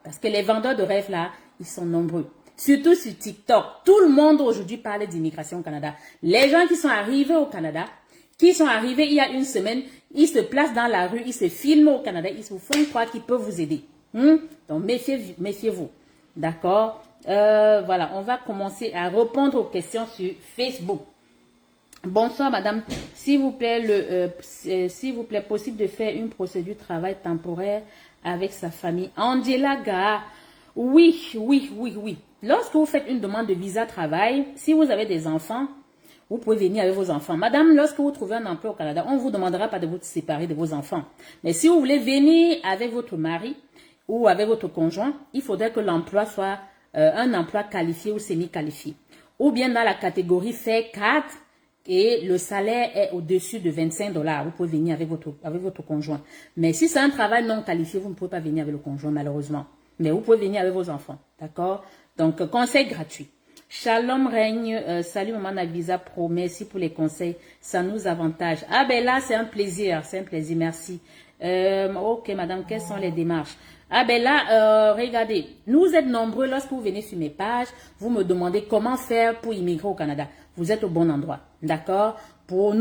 Parce que les vendeurs de rêves là, ils sont nombreux. Surtout sur TikTok. Tout le monde aujourd'hui parle d'immigration au Canada. Les gens qui sont arrivés au Canada, qui sont arrivés il y a une semaine, ils se placent dans la rue, ils se filment au Canada, ils se font croire qu'ils peuvent vous aider. Donc méfiez-vous. D'accord? Voilà, on va commencer à répondre aux questions sur Facebook. Bonsoir madame, s'il vous plaît, possible de faire une procédure de travail temporaire avec sa famille. Angela Gaha, oui. Lorsque vous faites une demande de visa travail, si vous avez des enfants, vous pouvez venir avec vos enfants. Madame, lorsque vous trouvez un emploi au Canada, on ne vous demandera pas de vous séparer de vos enfants. Mais si vous voulez venir avec votre mari ou avec votre conjoint, il faudrait que l'emploi soit un emploi qualifié ou semi-qualifié. Ou bien dans la catégorie fait 4, et le salaire est au-dessus de 25 $. Vous pouvez venir avec votre conjoint. Mais si c'est un travail non qualifié, vous ne pouvez pas venir avec le conjoint, malheureusement. Mais vous pouvez venir avec vos enfants, d'accord? Donc, conseil gratuit. Shalom règne, salut maman Navisa Pro, merci pour les conseils, ça nous avantage. Ah ben là, c'est un plaisir, merci. Ok madame, quelles sont les démarches? Ah ben là, regardez, nous êtes nombreux lorsque vous venez sur mes pages, vous me demandez comment faire pour immigrer au Canada. Vous êtes au bon endroit, d'accord? Pour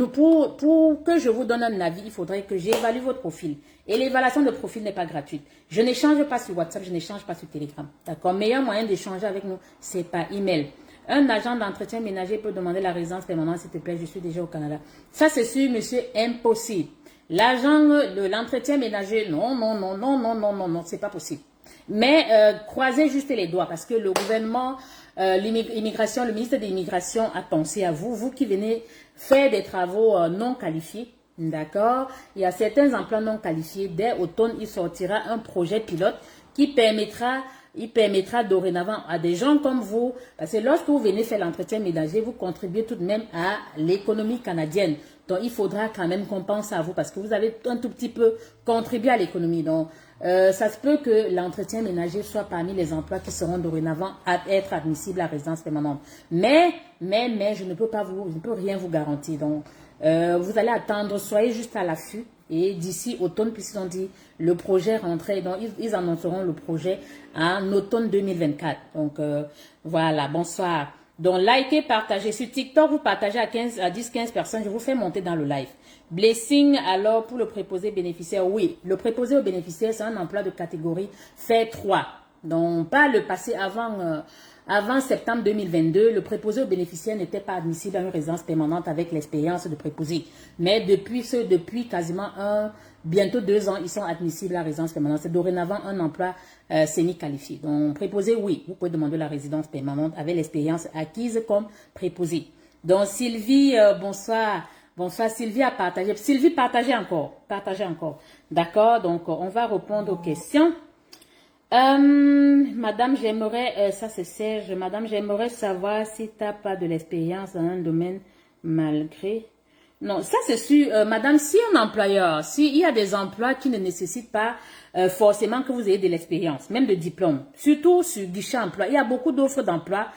que je vous donne un avis, il faudrait que j'évalue votre profil. Et l'évaluation de profil n'est pas gratuite. Je n'échange pas sur WhatsApp, je n'échange pas sur Telegram. D'accord? Meilleur moyen d'échanger avec nous, c'est par email. Un agent d'entretien ménager peut demander la résidence permanente, s'il te plaît, je suis déjà au Canada. Ça, c'est sûr, monsieur, impossible. L'agent de l'entretien ménager, non, c'est pas possible. Mais croisez juste les doigts parce que le gouvernement, l'immigration, le ministre de l'immigration a pensé à vous, vous qui venez faire des travaux non qualifiés. D'accord? Il y a certains emplois non qualifiés. Dès automne, il sortira un projet pilote qui permettra dorénavant à des gens comme vous, parce que lorsque vous venez faire l'entretien ménager, vous contribuez tout de même à l'économie canadienne. Donc, il faudra quand même qu'on pense à vous parce que vous avez un tout petit peu contribué à l'économie. Donc, ça se peut que l'entretien ménager soit parmi les emplois qui seront dorénavant à être admissibles à résidence permanente. Mais, je ne peux rien vous garantir. Donc, vous allez attendre, soyez juste à l'affût. Et d'ici automne, puisqu'ils ont dit le projet rentrait, donc ils annonceront le projet en automne 2024. Donc voilà, bonsoir. Donc likez, partagez. Sur TikTok, vous partagez à 10-15 personnes, je vous fais monter dans le live. Blessing, alors pour le préposé bénéficiaire, oui. Le préposé au bénéficiaire, c'est un emploi de catégorie fait 3. Donc pas le passé avant septembre 2022, le préposé aux bénéficiaires n'était pas admissible à une résidence permanente avec l'expérience de préposé. Mais depuis quasiment bientôt 2 ans, ils sont admissibles à la résidence permanente. C'est dorénavant un emploi semi-qualifié. Donc, préposé, oui, vous pouvez demander la résidence permanente avec l'expérience acquise comme préposé. Donc, Sylvie, bonsoir. Bonsoir, Sylvie a partagé. Sylvie, partagez encore. D'accord, donc on va répondre aux questions. Madame, j'aimerais, ça c'est Serge, madame, j'aimerais savoir si tu n'as pas de l'expérience dans un domaine malgré... Non, ça c'est sûr, madame, si un employeur, s'il y a des emplois qui ne nécessitent pas forcément que vous ayez de l'expérience, même de diplôme, surtout sur guichet emploi, il y a beaucoup d'offres d'emploi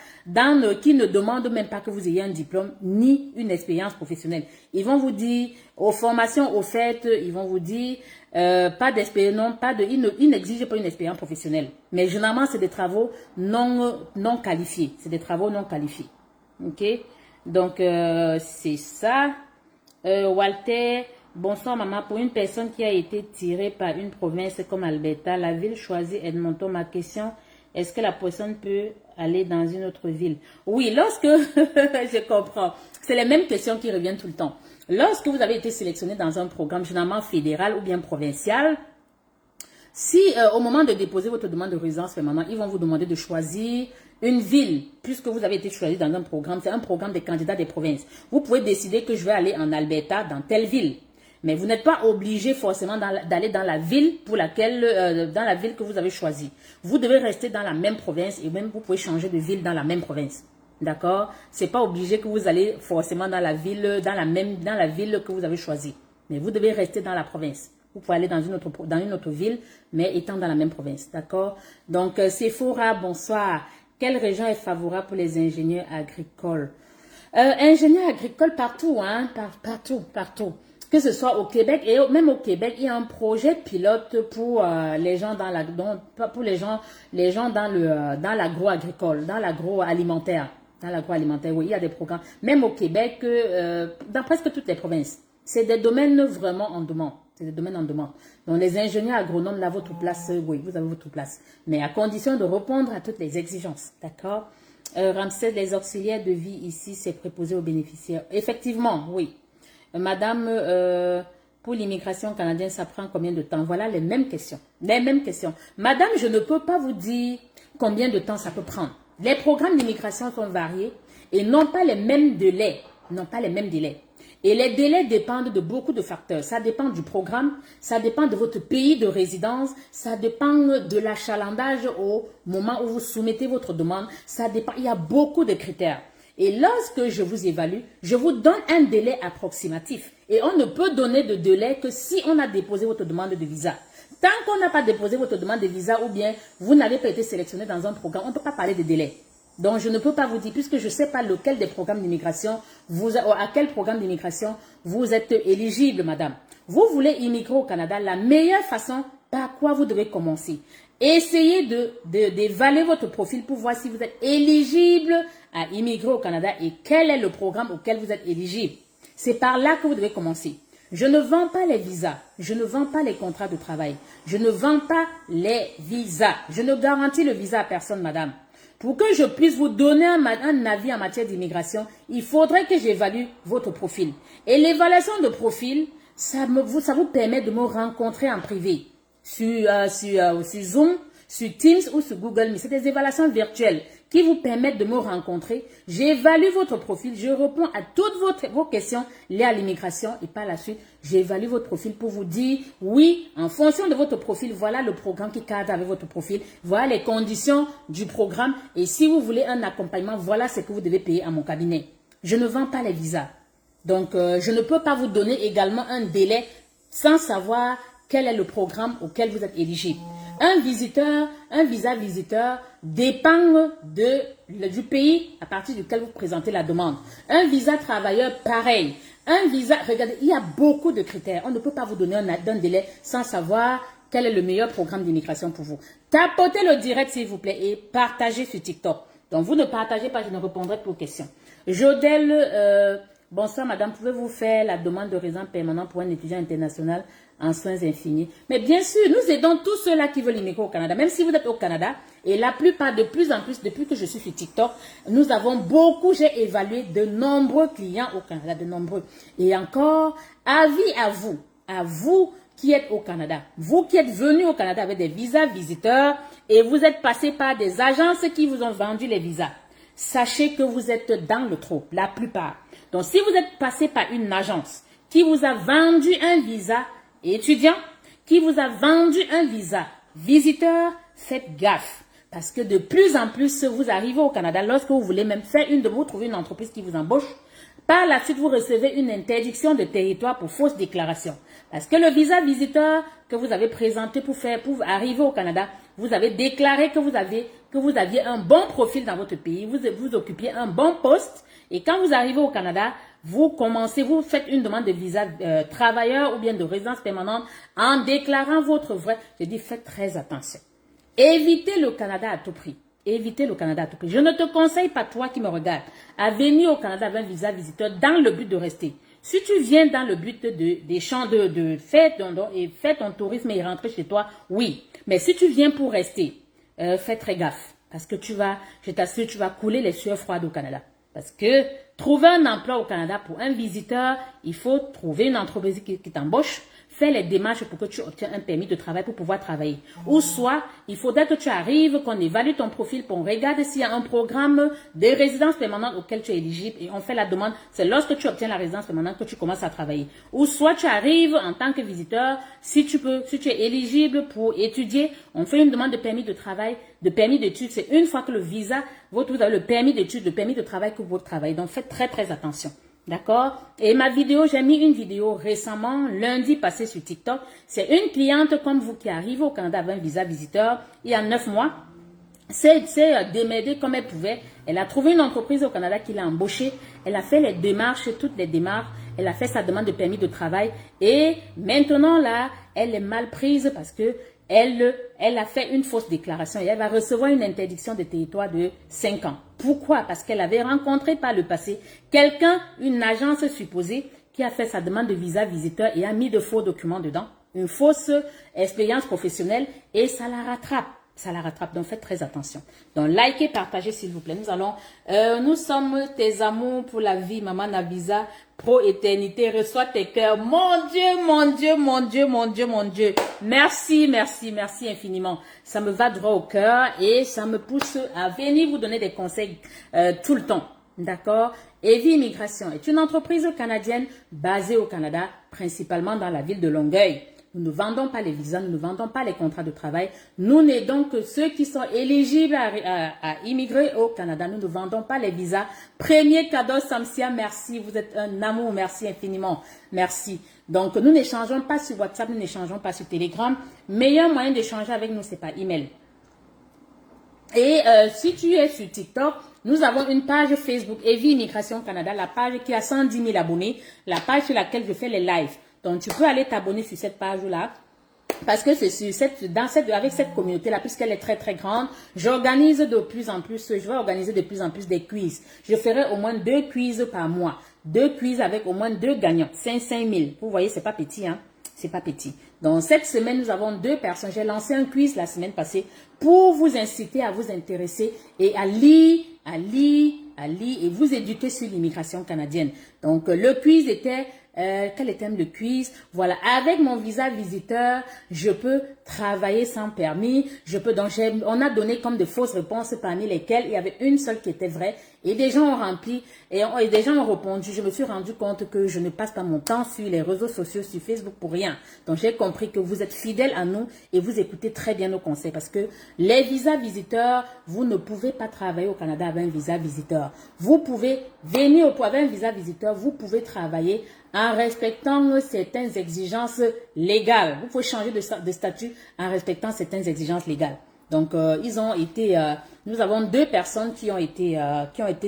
qui ne demandent même pas que vous ayez un diplôme ni une expérience professionnelle. Ils vont vous dire, aux formations offertes, ils vont vous dire... pas d'expérience, ils n'exigent pas une expérience professionnelle. Mais généralement, c'est des travaux non qualifiés. C'est des travaux non qualifiés. Ok? Donc, c'est ça. Walter, bonsoir maman. Pour une personne qui a été tirée par une province comme Alberta, la ville choisit Edmonton. Ma question, est-ce que la personne peut aller dans une autre ville? Oui, lorsque... je comprends. C'est les mêmes questions qui reviennent tout le temps. Lorsque vous avez été sélectionné dans un programme généralement fédéral ou bien provincial, si au moment de déposer votre demande de résidence permanente, ils vont vous demander de choisir une ville, puisque vous avez été choisi dans un programme, c'est un programme des candidats des provinces. Vous pouvez décider que je vais aller en Alberta, dans telle ville. Mais vous n'êtes pas obligé forcément d'aller dans la ville pour laquelle, dans la ville que vous avez choisie. Vous devez rester dans la même province et même vous pouvez changer de ville dans la même province. D'accord? C'est pas obligé que vous allez forcément dans la ville, dans la ville que vous avez choisie. Mais vous devez rester dans la province. Vous pouvez aller dans une autre ville, mais étant dans la même province. D'accord? Donc, Sephora, bonsoir. Quelle région est favorable pour les ingénieurs agricoles? Ingénieurs agricoles partout, hein? Partout. Que ce soit au Québec et même au Québec, il y a un projet pilote pour les gens dans dans l'agro-agricole, dans l'agroalimentaire. Dans l'agroalimentaire, oui, il y a des programmes. Même au Québec, dans presque toutes les provinces. C'est des domaines vraiment en demande. C'est des domaines en demande. Donc, les ingénieurs agronomes, là, votre place, oui, vous avez votre place. Mais à condition de répondre à toutes les exigences. D'accord? Ramsey, les auxiliaires de vie ici, c'est préposé aux bénéficiaires. Effectivement, oui. Madame, pour l'immigration canadienne, ça prend combien de temps? Voilà les mêmes questions. Madame, je ne peux pas vous dire combien de temps ça peut prendre. Les programmes d'immigration sont variés et n'ont pas les mêmes délais. Et les délais dépendent de beaucoup de facteurs. Ça dépend du programme, ça dépend de votre pays de résidence, ça dépend de l'achalandage au moment où vous soumettez votre demande. Ça dépend, il y a beaucoup de critères. Et lorsque je vous évalue, je vous donne un délai approximatif. Et on ne peut donner de délai que si on a déposé votre demande de visa. Tant qu'on n'a pas déposé votre demande de visa ou bien vous n'avez pas été sélectionné dans un programme, on ne peut pas parler de délai. Donc, je ne peux pas vous dire, puisque je ne sais pas lequel des programmes d'immigration, à quel programme d'immigration vous êtes éligible, madame. Vous voulez immigrer au Canada, la meilleure façon par quoi vous devez commencer. Essayez d'évaluer votre profil pour voir si vous êtes éligible à immigrer au Canada et quel est le programme auquel vous êtes éligible. C'est par là que vous devez commencer. Je ne vends pas les visas, je ne vends pas les contrats de travail, je ne vends pas les visas. Je ne garantis le visa à personne, madame. Pour que je puisse vous donner un avis en matière d'immigration, il faudrait que j'évalue votre profil. Et l'évaluation de profil, ça vous permet de me rencontrer en privé sur Zoom, sur Teams ou sur Google Meet. C'est des évaluations virtuelles qui vous permettent de me rencontrer. J'évalue votre profil, je réponds à toutes vos questions liées à l'immigration et par la suite, j'évalue votre profil pour vous dire, oui, en fonction de votre profil, voilà le programme qui cadre avec votre profil, voilà les conditions du programme et si vous voulez un accompagnement, voilà ce que vous devez payer à mon cabinet. Je ne vends pas les visas. Donc, je ne peux pas vous donner également un délai sans savoir quel est le programme auquel vous êtes éligible. Un visa visiteur dépend du pays à partir duquel vous présentez la demande. Un visa travailleur, pareil. Un visa, regardez, il y a beaucoup de critères. On ne peut pas vous donner un délai sans savoir quel est le meilleur programme d'immigration pour vous. Tapotez le direct s'il vous plaît et partagez sur TikTok. Donc vous ne partagez pas, je ne répondrai plus aux questions. Jodel, bonsoir madame, pouvez-vous faire la demande de résidence permanente pour un étudiant international en soins infirmiers? Mais bien sûr, nous aidons tous ceux-là qui veulent immigrer au Canada. Même si vous êtes au Canada, et la plupart, de plus en plus, depuis que je suis sur TikTok, nous avons j'ai évalué de nombreux clients au Canada, de nombreux. Et encore, avis à vous qui êtes au Canada, vous qui êtes venus au Canada avec des visas visiteurs et vous êtes passés par des agences qui vous ont vendu les visas. Sachez que vous êtes dans le trou, la plupart. Donc, si vous êtes passé par une agence qui vous a vendu un visa étudiant, qui vous a vendu un visa visiteur, faites gaffe. Parce que de plus en plus, vous arrivez au Canada, lorsque vous voulez même faire vous trouvez une entreprise qui vous embauche, par la suite, vous recevez une interdiction de territoire pour fausse déclaration. Parce que le visa visiteur que vous avez présenté pour arriver au Canada, vous avez déclaré que vous aviez un bon profil dans votre pays, vous occupiez un bon poste, et quand vous arrivez au Canada, vous faites une demande de visa travailleur ou bien de résidence permanente en déclarant votre vrai. Je dis, faites très attention. Évitez le Canada à tout prix. Évitez le Canada à tout prix. Je ne te conseille pas, toi qui me regardes, à venir au Canada avec un visa visiteur dans le but de rester. Si tu viens dans le but de faire ton tourisme et rentrer chez toi, oui. Mais si tu viens pour rester, fais très gaffe. Parce que je t'assure, tu vas couler les sueurs froides au Canada. Parce que trouver un emploi au Canada pour un visiteur, il faut trouver une entreprise qui t'embauche, faire les démarches pour que tu obtiennes un permis de travail pour pouvoir travailler. Ou soit, il faudrait que tu arrives, qu'on évalue ton profil, qu'on regarde s'il y a un programme de résidence permanente auquel tu es éligible et on fait la demande. C'est lorsque tu obtiens la résidence permanente que tu commences à travailler. Ou soit tu arrives en tant que visiteur, si tu es éligible pour étudier, on fait une demande de permis de travail, de permis d'études. C'est une fois que vous avez le permis d'études, le permis de travail que vous travaillez. Donc faites très très attention. D'accord? Et j'ai mis une vidéo récemment, lundi passé sur TikTok. C'est une cliente comme vous qui arrive au Canada avec un visa visiteur il y a 9 mois. C'est démêlée comme elle pouvait. Elle a trouvé une entreprise au Canada qui l'a embauchée. Elle a fait toutes les démarches. Elle a fait sa demande de permis de travail. Et maintenant là, elle est mal prise parce que elle a fait une fausse déclaration et elle va recevoir une interdiction de territoire de 5 ans. Pourquoi? Parce qu'elle avait rencontré par le passé une agence supposée qui a fait sa demande de visa visiteur et a mis de faux documents dedans, une fausse expérience professionnelle et ça la rattrape. Ça la rattrape, donc faites très attention. Donc likez, partagez s'il vous plaît. Nous sommes tes amours pour la vie, maman Navisa, pro éternité, reçois tes cœurs. Mon Dieu, mon Dieu, mon Dieu, mon Dieu, mon Dieu. Merci, merci, merci infiniment. Ça me va droit au cœur et ça me pousse à venir vous donner des conseils tout le temps. D'accord? Evie Immigration est une entreprise canadienne basée au Canada, principalement dans la ville de Longueuil. Nous ne vendons pas les visas, nous ne vendons pas les contrats de travail. Nous n'aidons que ceux qui sont éligibles à immigrer au Canada. Nous ne vendons pas les visas. Premier cadeau, Samsia, merci. Vous êtes un amour, merci infiniment. Merci. Donc, nous n'échangeons pas sur WhatsApp, nous n'échangeons pas sur Telegram. Meilleur moyen d'échanger avec nous, c'est par email. Et si tu es sur TikTok, nous avons une page Facebook, Evie Immigration Canada, la page qui a 110 000 abonnés, la page sur laquelle je fais les lives. Donc, tu peux aller t'abonner sur cette page-là. Parce que c'est sur avec cette communauté-là, puisqu'elle est très, très grande, j'organise de plus en plus, je vais organiser de plus en plus des quiz. Je ferai au moins 2 quiz par mois. 2 quiz avec au moins 2 gagnants. 5 000. Vous voyez, c'est pas petit, hein. C'est pas petit. Donc, cette semaine, nous avons 2 personnes. J'ai lancé un quiz la semaine passée pour vous inciter à vous intéresser et à lire et vous éduquer sur l'immigration canadienne. Donc, le quiz était... quel est le thème de quiz? Voilà, avec mon visa visiteur, je peux travailler sans permis. On a donné comme de fausses réponses parmi lesquelles il y avait une seule qui était vraie. Et des gens ont rempli et des gens ont répondu. Je me suis rendu compte que je ne passe pas mon temps sur les réseaux sociaux, sur Facebook pour rien. Donc, j'ai compris que vous êtes fidèles à nous et vous écoutez très bien nos conseils parce que les visas visiteurs, vous ne pouvez pas travailler au Canada avec un visa visiteur. Vous pouvez venir avec un visa visiteur, vous pouvez travailler en respectant certaines exigences légales. Vous pouvez changer de statut en respectant certaines exigences légales. Donc, nous avons 2 personnes qui ont été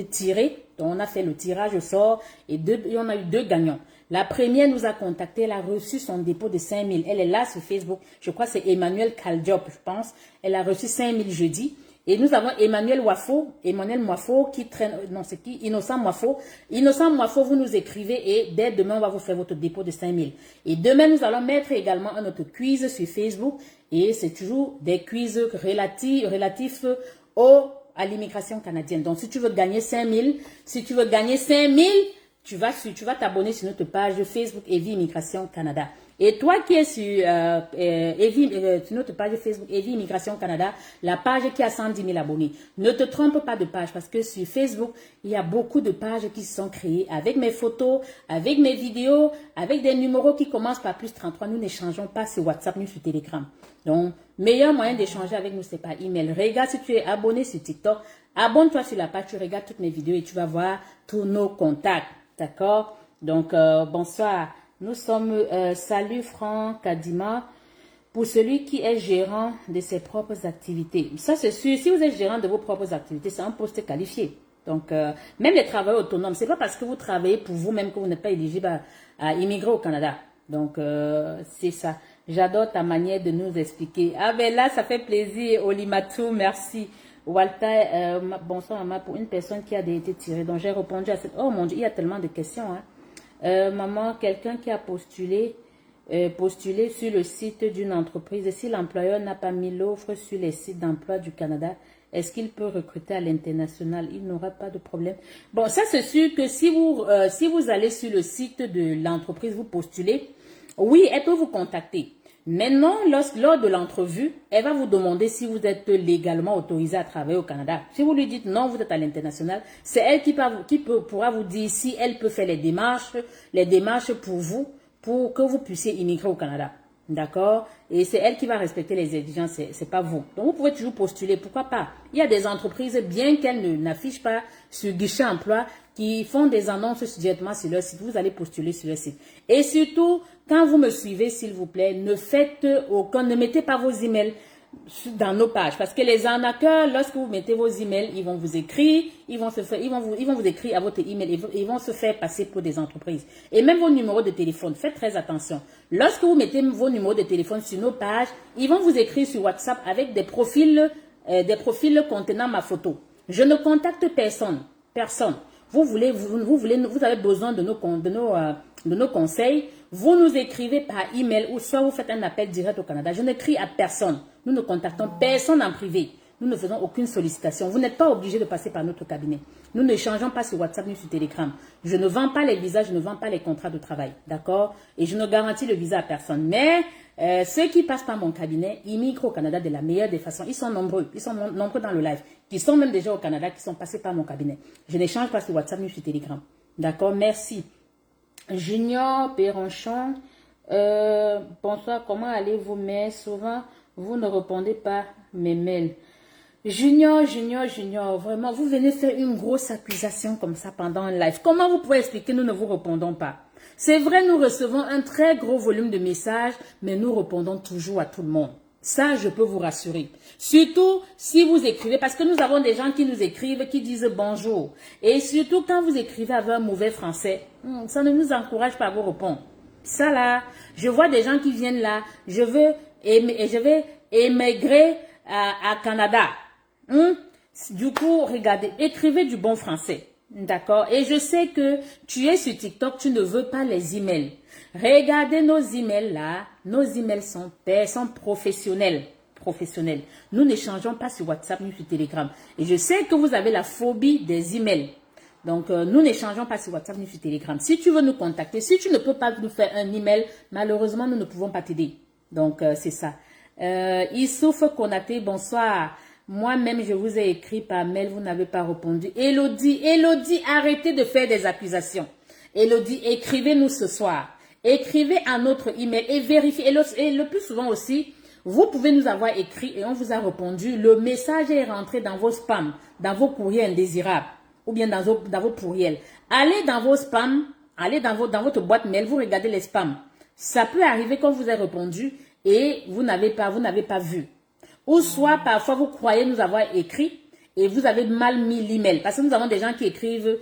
tirées. Donc, on a fait le tirage au sort et on a eu 2 gagnants. La première nous a contacté, elle a reçu son dépôt de 5 000. Elle est là sur Facebook. Je crois que c'est Emmanuel Kaldiop, je pense. Elle a reçu 5 000 jeudi. Et nous avons Emmanuel Moifo qui traîne, non c'est qui? Innocent Moifo. Innocent Moifo, vous nous écrivez et dès demain, on va vous faire votre dépôt de 5 000. Et demain, nous allons mettre également un autre quiz sur Facebook. Et c'est toujours des quiz relatifs à l'immigration canadienne. Donc, si tu veux gagner 5 000, tu vas t'abonner sur notre page Facebook Evie Immigration Canada. Et toi qui es sur notre page Facebook Evie Immigration Canada, la page qui a 110 000 abonnés, ne te trompe pas de page parce que sur Facebook, il y a beaucoup de pages qui se sont créées avec mes photos, avec mes vidéos, avec des numéros qui commencent par +33. Nous n'échangeons pas sur WhatsApp ni sur Telegram. Donc, meilleur moyen d'échanger avec nous, c'est par email. Regarde si tu es abonné sur TikTok, abonne-toi sur la page, tu regardes toutes mes vidéos et tu vas voir tous nos contacts. D'accord? Donc, bonsoir. Nous sommes, salut Franck Kadima, pour celui qui est gérant de ses propres activités. Ça, c'est sûr. Si vous êtes gérant de vos propres activités, c'est un poste qualifié. Donc, même les travailleurs autonomes, c'est pas parce que vous travaillez pour vous-même que vous n'êtes pas éligible à immigrer au Canada. Donc, c'est ça. J'adore ta manière de nous expliquer. Ah ben là, ça fait plaisir, Olimatou, merci. Walter, bonsoir maman, pour une personne qui a été tirée. Donc, j'ai répondu à cette... Oh mon Dieu, il y a tellement de questions, hein. Maman, quelqu'un qui a postulé sur le site d'une entreprise, et si l'employeur n'a pas mis l'offre sur les sites d'emploi du Canada, est-ce qu'il peut recruter à l'international? Il n'aura pas de problème. Bon, ça c'est sûr que si vous allez sur le site de l'entreprise, vous postulez, oui, elle peut vous contacter. Maintenant, lors de l'entrevue, elle va vous demander si vous êtes légalement autorisé à travailler au Canada. Si vous lui dites non, vous êtes à l'international, c'est elle qui pourra vous dire si elle peut faire les démarches pour vous, pour que vous puissiez immigrer au Canada. D'accord? Et c'est elle qui va respecter les exigences, c'est pas vous. Donc, vous pouvez toujours postuler, pourquoi pas? Il y a des entreprises, bien qu'elles n'affichent pas sur guichet emploi, qui font des annonces directement sur leur site. Vous allez postuler sur leur site. Et surtout, quand vous me suivez, s'il vous plaît, ne mettez pas vos emails dans nos pages. Parce que les arnaqueurs, lorsque vous mettez vos emails, ils vont vous écrire, ils vont vous écrire à votre email, ils vont se faire passer pour des entreprises. Et même vos numéros de téléphone, faites très attention. Lorsque vous mettez vos numéros de téléphone sur nos pages, ils vont vous écrire sur WhatsApp avec des profils contenant ma photo. Je ne contacte personne. Vous avez besoin de nos conseils, vous nous écrivez par email ou soit vous faites un appel direct au Canada. Je n'écris à personne. Nous ne contactons personne en privé. Nous ne faisons aucune sollicitation. Vous n'êtes pas obligé de passer par notre cabinet. Nous ne changeons pas sur WhatsApp ni sur Telegram. Je ne vends pas les visas, je ne vends pas les contrats de travail. D'accord? Et je ne garantis le visa à personne. Mais ceux qui passent par mon cabinet immigrent au Canada de la meilleure des façons. Ils sont nombreux. Ils sont nombreux dans le live. Qui sont même déjà au Canada, qui sont passés par mon cabinet. Je n'échange pas sur WhatsApp ni sur Telegram. D'accord? Merci. Junior Péranchon, Bonsoir, comment allez-vous? Mais souvent, vous ne répondez pas mes mails. Junior, vraiment, vous venez faire une grosse accusation comme ça pendant un live. Comment vous pouvez expliquer nous ne vous répondons pas? C'est vrai, nous recevons un très gros volume de messages, mais nous répondons toujours à tout le monde. Ça, je peux vous rassurer. Surtout si vous écrivez, parce que nous avons des gens qui nous écrivent, qui disent bonjour. Et surtout quand vous écrivez avec un mauvais français, ça ne nous encourage pas à vous répondre. Ça là, je vois des gens qui viennent là, je vais émigrer à Canada. Du coup, regardez, écrivez du bon français. D'accord? Et je sais que tu es sur TikTok, tu ne veux pas les emails. Regardez nos emails là. Nos emails sont professionnels. Professionnels. Nous n'échangeons pas sur WhatsApp ni sur Telegram. Et je sais que vous avez la phobie des emails. Donc, nous n'échangeons pas sur WhatsApp ni sur Telegram. Si tu veux nous contacter, si tu ne peux pas nous faire un email, malheureusement, nous ne pouvons pas t'aider. Donc, c'est ça. Issouf Konaté, bonsoir. Moi-même, je vous ai écrit par mail, vous n'avez pas répondu. Elodie, arrêtez de faire des accusations. Elodie, écrivez-nous ce soir. Écrivez à notre email et vérifiez. Et le plus souvent aussi, vous pouvez nous avoir écrit et on vous a répondu. Le message est rentré dans vos spams, dans vos courriers indésirables ou bien dans vos courriels. Allez dans vos spams, allez dans votre boîte mail, vous regardez les spams. Ça peut arriver qu'on vous ait répondu et vous n'avez pas vu. Ou soit, parfois, vous croyez nous avoir écrit et vous avez mal mis l'email. Parce que nous avons des gens qui écrivent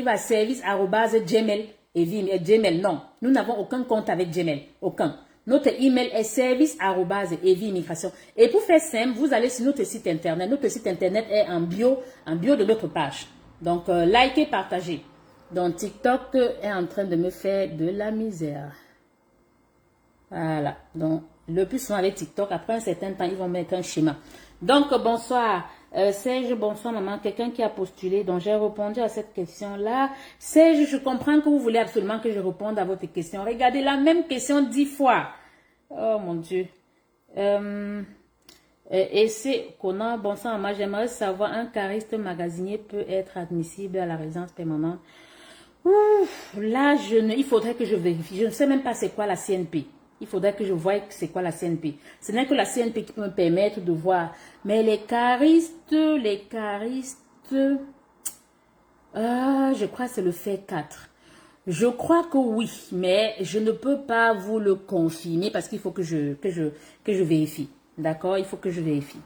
à service@gmail et Gmail. Non, nous n'avons aucun compte avec Gmail. Aucun. Notre email est service@eviimmigration. Et pour faire simple, vous allez sur notre site internet. Notre site internet est en bio de notre page. Donc, likez, partagez. Donc, TikTok est en train de me faire de la misère. Voilà. Donc, le plus souvent avec TikTok, après un certain temps, ils vont mettre un schéma. Donc, bonsoir. Serge, bonsoir maman. Quelqu'un qui a postulé, donc j'ai répondu à cette question-là. Serge, je comprends que vous voulez absolument que je réponde à votre question. Regardez la même question 10 fois. Oh mon Dieu. Et c'est Conan, bonsoir maman. J'aimerais savoir, un cariste magasinier peut être admissible à la résidence permanente? Ouf, là, il faudrait que je vérifie. Je ne sais même pas c'est quoi la CNP. Il faudrait que je voie c'est quoi la CNP. Ce n'est que la CNP qui peut me permettre de voir. Mais les caristes, je crois que c'est le fait 4. Je crois que oui, mais je ne peux pas vous le confirmer parce qu'il faut que je vérifie. D'accord? Il faut que je vérifie.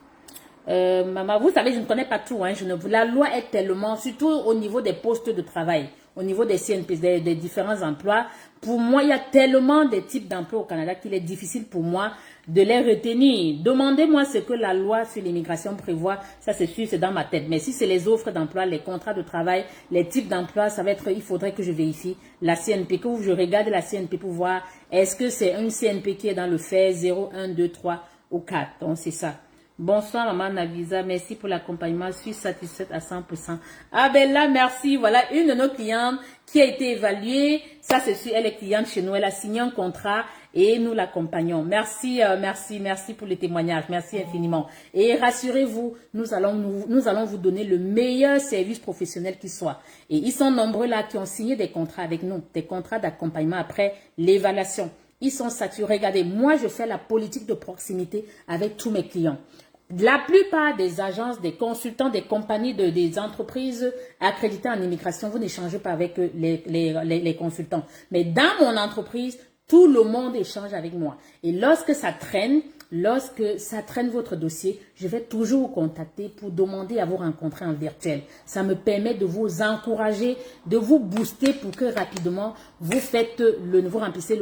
Maman, vous savez, je ne connais pas tout. Hein, la loi est tellement, surtout au niveau des postes de travail, au niveau des CNP, des différents emplois. Pour moi, il y a tellement de types d'emplois au Canada qu'il est difficile pour moi de les retenir. Demandez-moi ce que la loi sur l'immigration prévoit. Ça, c'est sûr, c'est dans ma tête. Mais si c'est les offres d'emploi, les contrats de travail, les types d'emploi, ça va être, il faudrait que je vérifie la CNP, que je regarde la CNP pour voir est-ce que c'est une CNP qui est dans le fait 0, 1, 2, 3 ou 4. Donc, c'est ça. Bonsoir maman Navisa, merci pour l'accompagnement, je suis satisfaite à 100%. Ah ben là, merci, voilà une de nos clientes qui a été évaluée, ça c'est sûr, elle est cliente chez nous, elle a signé un contrat et nous l'accompagnons. Merci, merci pour les témoignages, merci infiniment. Et rassurez-vous, nous allons vous donner le meilleur service professionnel qui soit. Et ils sont nombreux là qui ont signé des contrats avec nous, des contrats d'accompagnement après l'évaluation. Ils sont saturés. Regardez, moi, je fais la politique de proximité avec tous mes clients. La plupart des agences, des consultants, des compagnies, des entreprises accréditées en immigration, vous n'échangez pas avec les consultants. Mais dans mon entreprise, tout le monde échange avec moi. Et lorsque ça traîne votre dossier, je vais toujours vous contacter pour demander à vous rencontrer en virtuel. Ça me permet de vous encourager, de vous booster pour que rapidement vous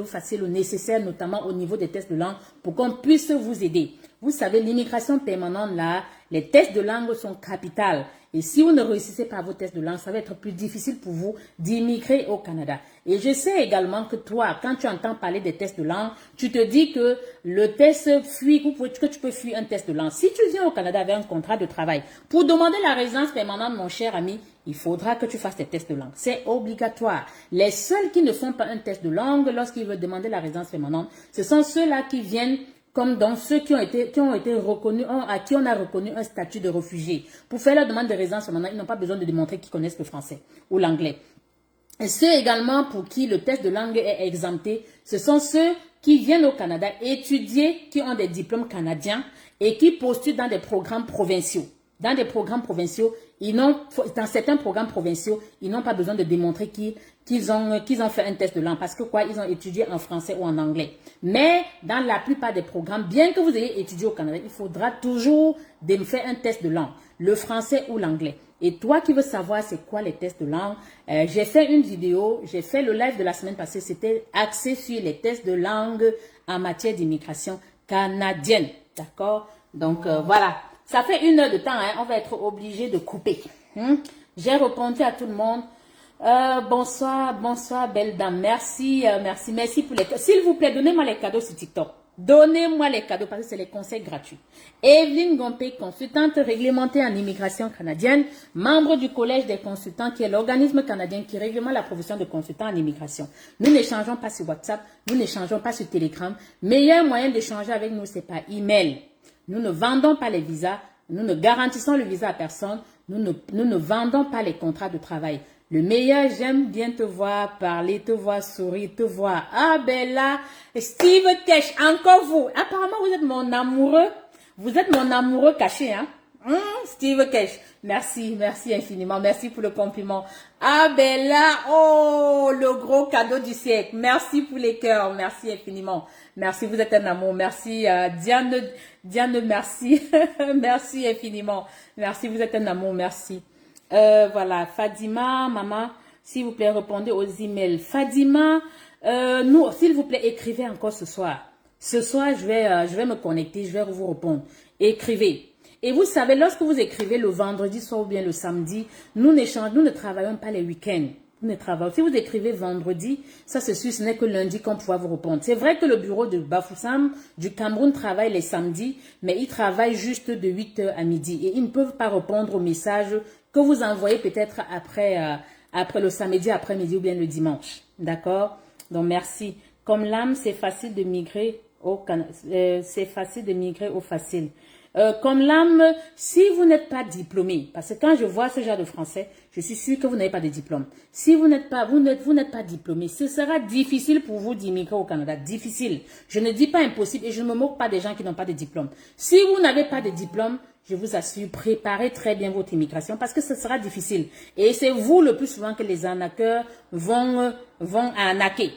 fassiez le nécessaire, notamment au niveau des tests de langue, pour qu'on puisse vous aider. Vous savez, l'immigration permanente, là, les tests de langue sont capitales. Et si vous ne réussissez pas vos tests de langue, ça va être plus difficile pour vous d'immigrer au Canada. Et je sais également que toi, quand tu entends parler des tests de langue, tu te dis que le test que tu peux fuir un test de langue. Si tu viens au Canada avec un contrat de travail, pour demander la résidence permanente, mon cher ami, il faudra que tu fasses tes tests de langue. C'est obligatoire. Les seuls qui ne font pas un test de langue lorsqu'ils veulent demander la résidence permanente, ce sont ceux-là qui viennent comme dans ceux qui ont été reconnus, à qui on a reconnu un statut de réfugié. Pour faire la demande de résidence permanente, ils n'ont pas besoin de démontrer qu'ils connaissent le français ou l'anglais. Et ceux également pour qui le test de langue est exempté, ce sont ceux qui viennent au Canada étudier, qui ont des diplômes canadiens et qui postulent dans des programmes provinciaux. Dans des programmes provinciaux, dans certains programmes provinciaux, ils n'ont pas besoin de démontrer qu'ils ont fait un test de langue. Parce que quoi, ils ont étudié en français ou en anglais. Mais dans la plupart des programmes, bien que vous ayez étudié au Canada, il faudra toujours faire un test de langue. Le français ou l'anglais. Et toi qui veux savoir c'est quoi les tests de langue, j'ai fait une vidéo, j'ai fait le live de la semaine passée, c'était axé sur les tests de langue en matière d'immigration canadienne. D'accord? Donc voilà. Ça fait 1 heure de temps, hein, on va être obligé de couper. J'ai répondu à tout le monde. Bonsoir, belle dame. Merci, merci pour les cadeaux. S'il vous plaît, donnez-moi les cadeaux sur TikTok. Donnez-moi les cadeaux parce que c'est les conseils gratuits. Evelyne Gompé, consultante réglementée en immigration canadienne, membre du Collège des consultants qui est l'organisme canadien qui réglemente la profession de consultant en immigration. Nous n'échangeons pas sur WhatsApp, nous n'échangeons pas sur Telegram. Meilleur moyen d'échanger avec nous, c'est par email. Nous ne vendons pas les visas, nous ne garantissons le visa à personne, nous ne vendons pas les contrats de travail. Le meilleur, j'aime bien te voir parler, te voir sourire, te voir. Ah ben là, Steve Cash, encore vous. Apparemment, vous êtes mon amoureux. Vous êtes mon amoureux caché, hein. Steve Cash, merci infiniment. Merci pour le compliment. Ah ben là, oh, le gros cadeau du siècle. Merci pour les cœurs, merci infiniment. Merci, vous êtes un amour. Merci, Diane, merci. Merci infiniment. Merci, vous êtes un amour, merci. Voilà, Fadima, maman, s'il vous plaît, répondez aux emails. Fadima, nous, s'il vous plaît, écrivez encore ce soir. Ce soir, je vais me connecter, je vais vous répondre. Écrivez. Et vous savez, lorsque vous écrivez le vendredi soir ou bien le samedi, nous ne travaillons pas les week-ends. Si vous écrivez vendredi, ça c'est sûr, ce n'est que lundi qu'on pourra vous répondre. C'est vrai que le bureau de Bafoussam du Cameroun travaille les samedis, mais ils travaillent juste de 8h à midi. Et ils ne peuvent pas répondre aux messages que vous envoyez peut-être après le samedi après-midi ou bien le dimanche. D'accord? Donc merci. Comme l'âme, c'est facile de migrer au facile. Comme l'âme, si vous n'êtes pas diplômé, parce que quand je vois ce genre de français, je suis sûre que vous n'avez pas de diplôme. Si vous n'êtes pas diplômé, ce sera difficile pour vous d'immigrer au Canada. Difficile. Je ne dis pas impossible et je ne me moque pas des gens qui n'ont pas de diplôme. Si vous n'avez pas de diplôme, je vous assure, préparez très bien votre immigration parce que ce sera difficile. Et c'est vous le plus souvent que les arnaqueurs vont arnaquer.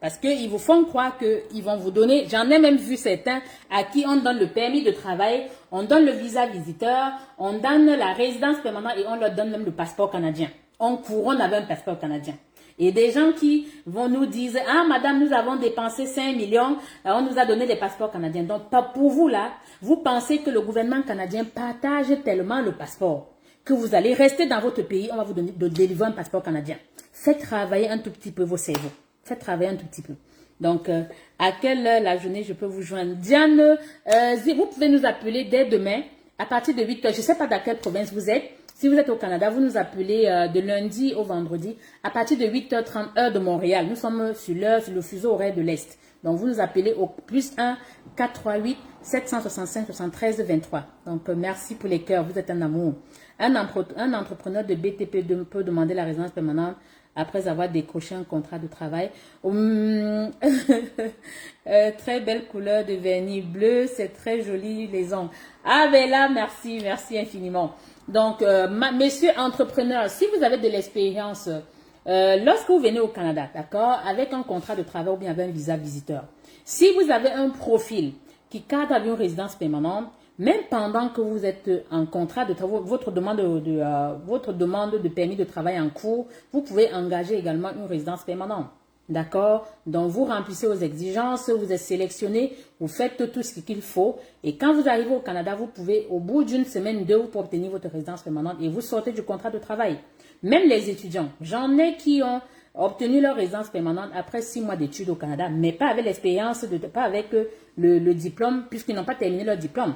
Parce qu'ils vous font croire qu'ils vont vous donner, j'en ai même vu certains à qui on donne le permis de travail, on donne le visa visiteur, on donne la résidence permanente et on leur donne même le passeport canadien. On couronne avec un passeport canadien. Et des gens qui vont nous dire, ah madame, nous avons dépensé 5 millions, on nous a donné des passeports canadiens. Donc pas pour vous là, vous pensez que le gouvernement canadien partage tellement le passeport que vous allez rester dans votre pays, on va vous donner de délivrer un passeport canadien. Faites travailler un tout petit peu vos cerveaux. Faites travailler un tout petit peu. Donc, à quelle heure la journée je peux vous joindre? Diane, vous pouvez nous appeler dès demain à partir de 8h. Je ne sais pas dans quelle province vous êtes. Si vous êtes au Canada, vous nous appelez de lundi au vendredi à partir de 8h30 heure de Montréal. Nous sommes sur le fuseau horaire de l'Est. Donc, vous nous appelez au +1 438 765 73 23. Donc, merci pour les cœurs. Vous êtes un amour. Un entrepreneur de BTP peut demander la résidence permanente après avoir décroché un contrat de travail. Très belle couleur de vernis bleu, c'est très joli les ongles. Ah ben là, merci infiniment. Donc, messieurs entrepreneurs, si vous avez de l'expérience, lorsque vous venez au Canada, d'accord, avec un contrat de travail ou bien avec un visa visiteur, si vous avez un profil qui cadre avec une résidence permanente, même pendant que vous êtes en contrat de travail, votre demande de permis de travail en cours, vous pouvez engager également une résidence permanente. D'accord? Donc, vous remplissez aux exigences, vous êtes sélectionné, vous faites tout ce qu'il faut. Et quand vous arrivez au Canada, vous pouvez, au bout d'une semaine, 2, vous pouvez obtenir votre résidence permanente et vous sortez du contrat de travail. Même les étudiants, j'en ai qui ont obtenu leur résidence permanente après 6 mois d'études au Canada, mais pas avec l'expérience, pas avec le diplôme, puisqu'ils n'ont pas terminé leur diplôme.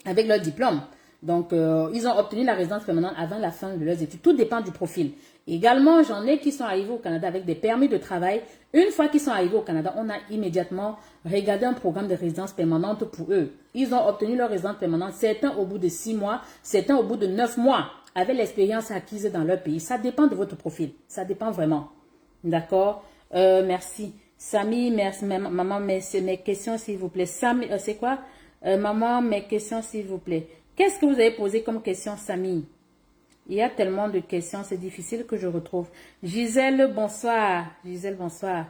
Avec leur diplôme. Donc, ils ont obtenu la résidence permanente avant la fin de leurs études. Tout dépend du profil. Également, j'en ai qui sont arrivés au Canada avec des permis de travail. Une fois qu'ils sont arrivés au Canada, on a immédiatement regardé un programme de résidence permanente pour eux. Ils ont obtenu leur résidence permanente, certains au bout de 6 mois, certains au bout de 9 mois. avec l'expérience acquise dans leur pays. Ça dépend de votre profil. Ça dépend vraiment. D'accord? Merci. Samy, merci. Maman, mes questions, s'il vous plaît. Samy, c'est quoi? Maman, mes questions, s'il vous plaît. Qu'est-ce que vous avez posé comme question, Samy? Il y a tellement de questions, c'est difficile que je retrouve. Gisèle, bonsoir. Gisèle, bonsoir.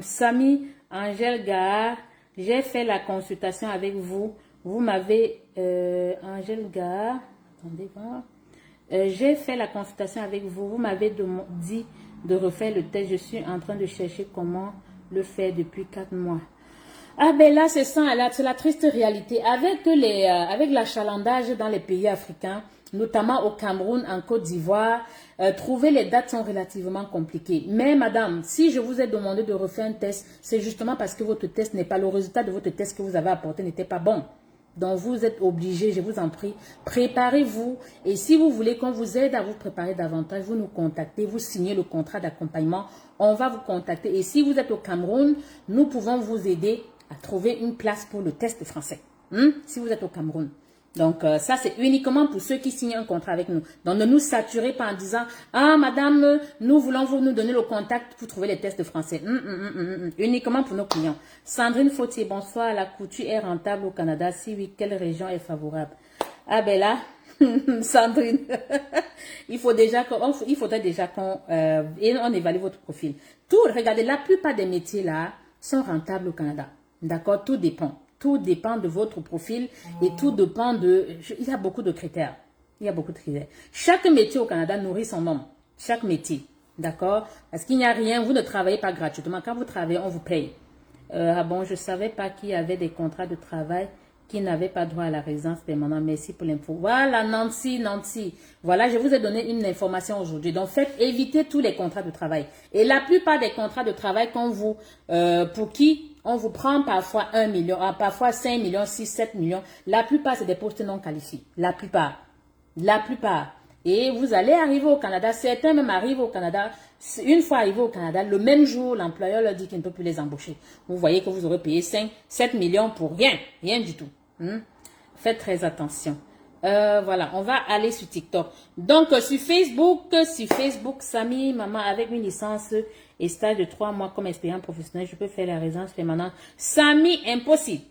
Samy, Angèle Gare, j'ai fait la consultation avec vous. Vous m'avez... Angèle Gare, attendez voir. J'ai fait la consultation avec vous. Vous m'avez dit de refaire le test. Je suis en train de chercher comment le faire depuis 4 mois. Ah ben là, c'est la triste réalité. Avec l'achalandage dans les pays africains, notamment au Cameroun, en Côte d'Ivoire, trouver les dates sont relativement compliquées. Mais madame, si je vous ai demandé de refaire un test, c'est justement parce que votre test n'est pas, le résultat de votre test que vous avez apporté n'était pas bon. Donc vous êtes obligé, je vous en prie, préparez-vous. Et si vous voulez qu'on vous aide à vous préparer davantage, vous nous contactez, vous signez le contrat d'accompagnement, on va vous contacter. Et si vous êtes au Cameroun, nous pouvons vous aider à trouver une place pour le test français. Si vous êtes au Cameroun. Donc, ça, c'est uniquement pour ceux qui signent un contrat avec nous. Donc, ne nous saturez pas en disant, ah, madame, nous voulons vous nous donner le contact pour trouver les tests français. Uniquement pour nos clients. Sandrine Fautier, bonsoir. La couture est rentable au Canada. Si oui, quelle région est favorable? Ah, ben là, Sandrine, il faudrait déjà qu'on on évalue votre profil. Regardez, la plupart des métiers là sont rentables au Canada. D'accord? Tout dépend. Tout dépend de votre profil et tout dépend de... Il y a beaucoup de critères. Il y a beaucoup de critères. Chaque métier au Canada nourrit son homme. Chaque métier. D'accord? Parce qu'il n'y a rien, vous ne travaillez pas gratuitement. Quand vous travaillez, on vous paye. Ah bon, je ne savais pas qu'il y avait des contrats de travail qui n'avaient pas droit à la résidence permanente. Merci pour l'info. Voilà, Nancy. Voilà, je vous ai donné une information aujourd'hui. Donc, évitez tous les contrats de travail. Et la plupart des contrats de travail qu'on vous... pour qui on vous prend parfois 1 million, parfois 5 millions, 6, 7 millions. La plupart, c'est des postes non qualifiés. La plupart. Et vous allez arriver au Canada. Certains même arrivent au Canada. Une fois arrivés au Canada, le même jour, l'employeur leur dit qu'il ne peut plus les embaucher. Vous voyez que vous aurez payé 5, 7 millions pour rien. Rien du tout. Faites très attention. Voilà, on va aller sur TikTok. Donc, sur Facebook, Samy, maman, avec une licence et stage de 3 mois comme expérience professionnelle, je peux faire la résidence permanente. Samy, impossible.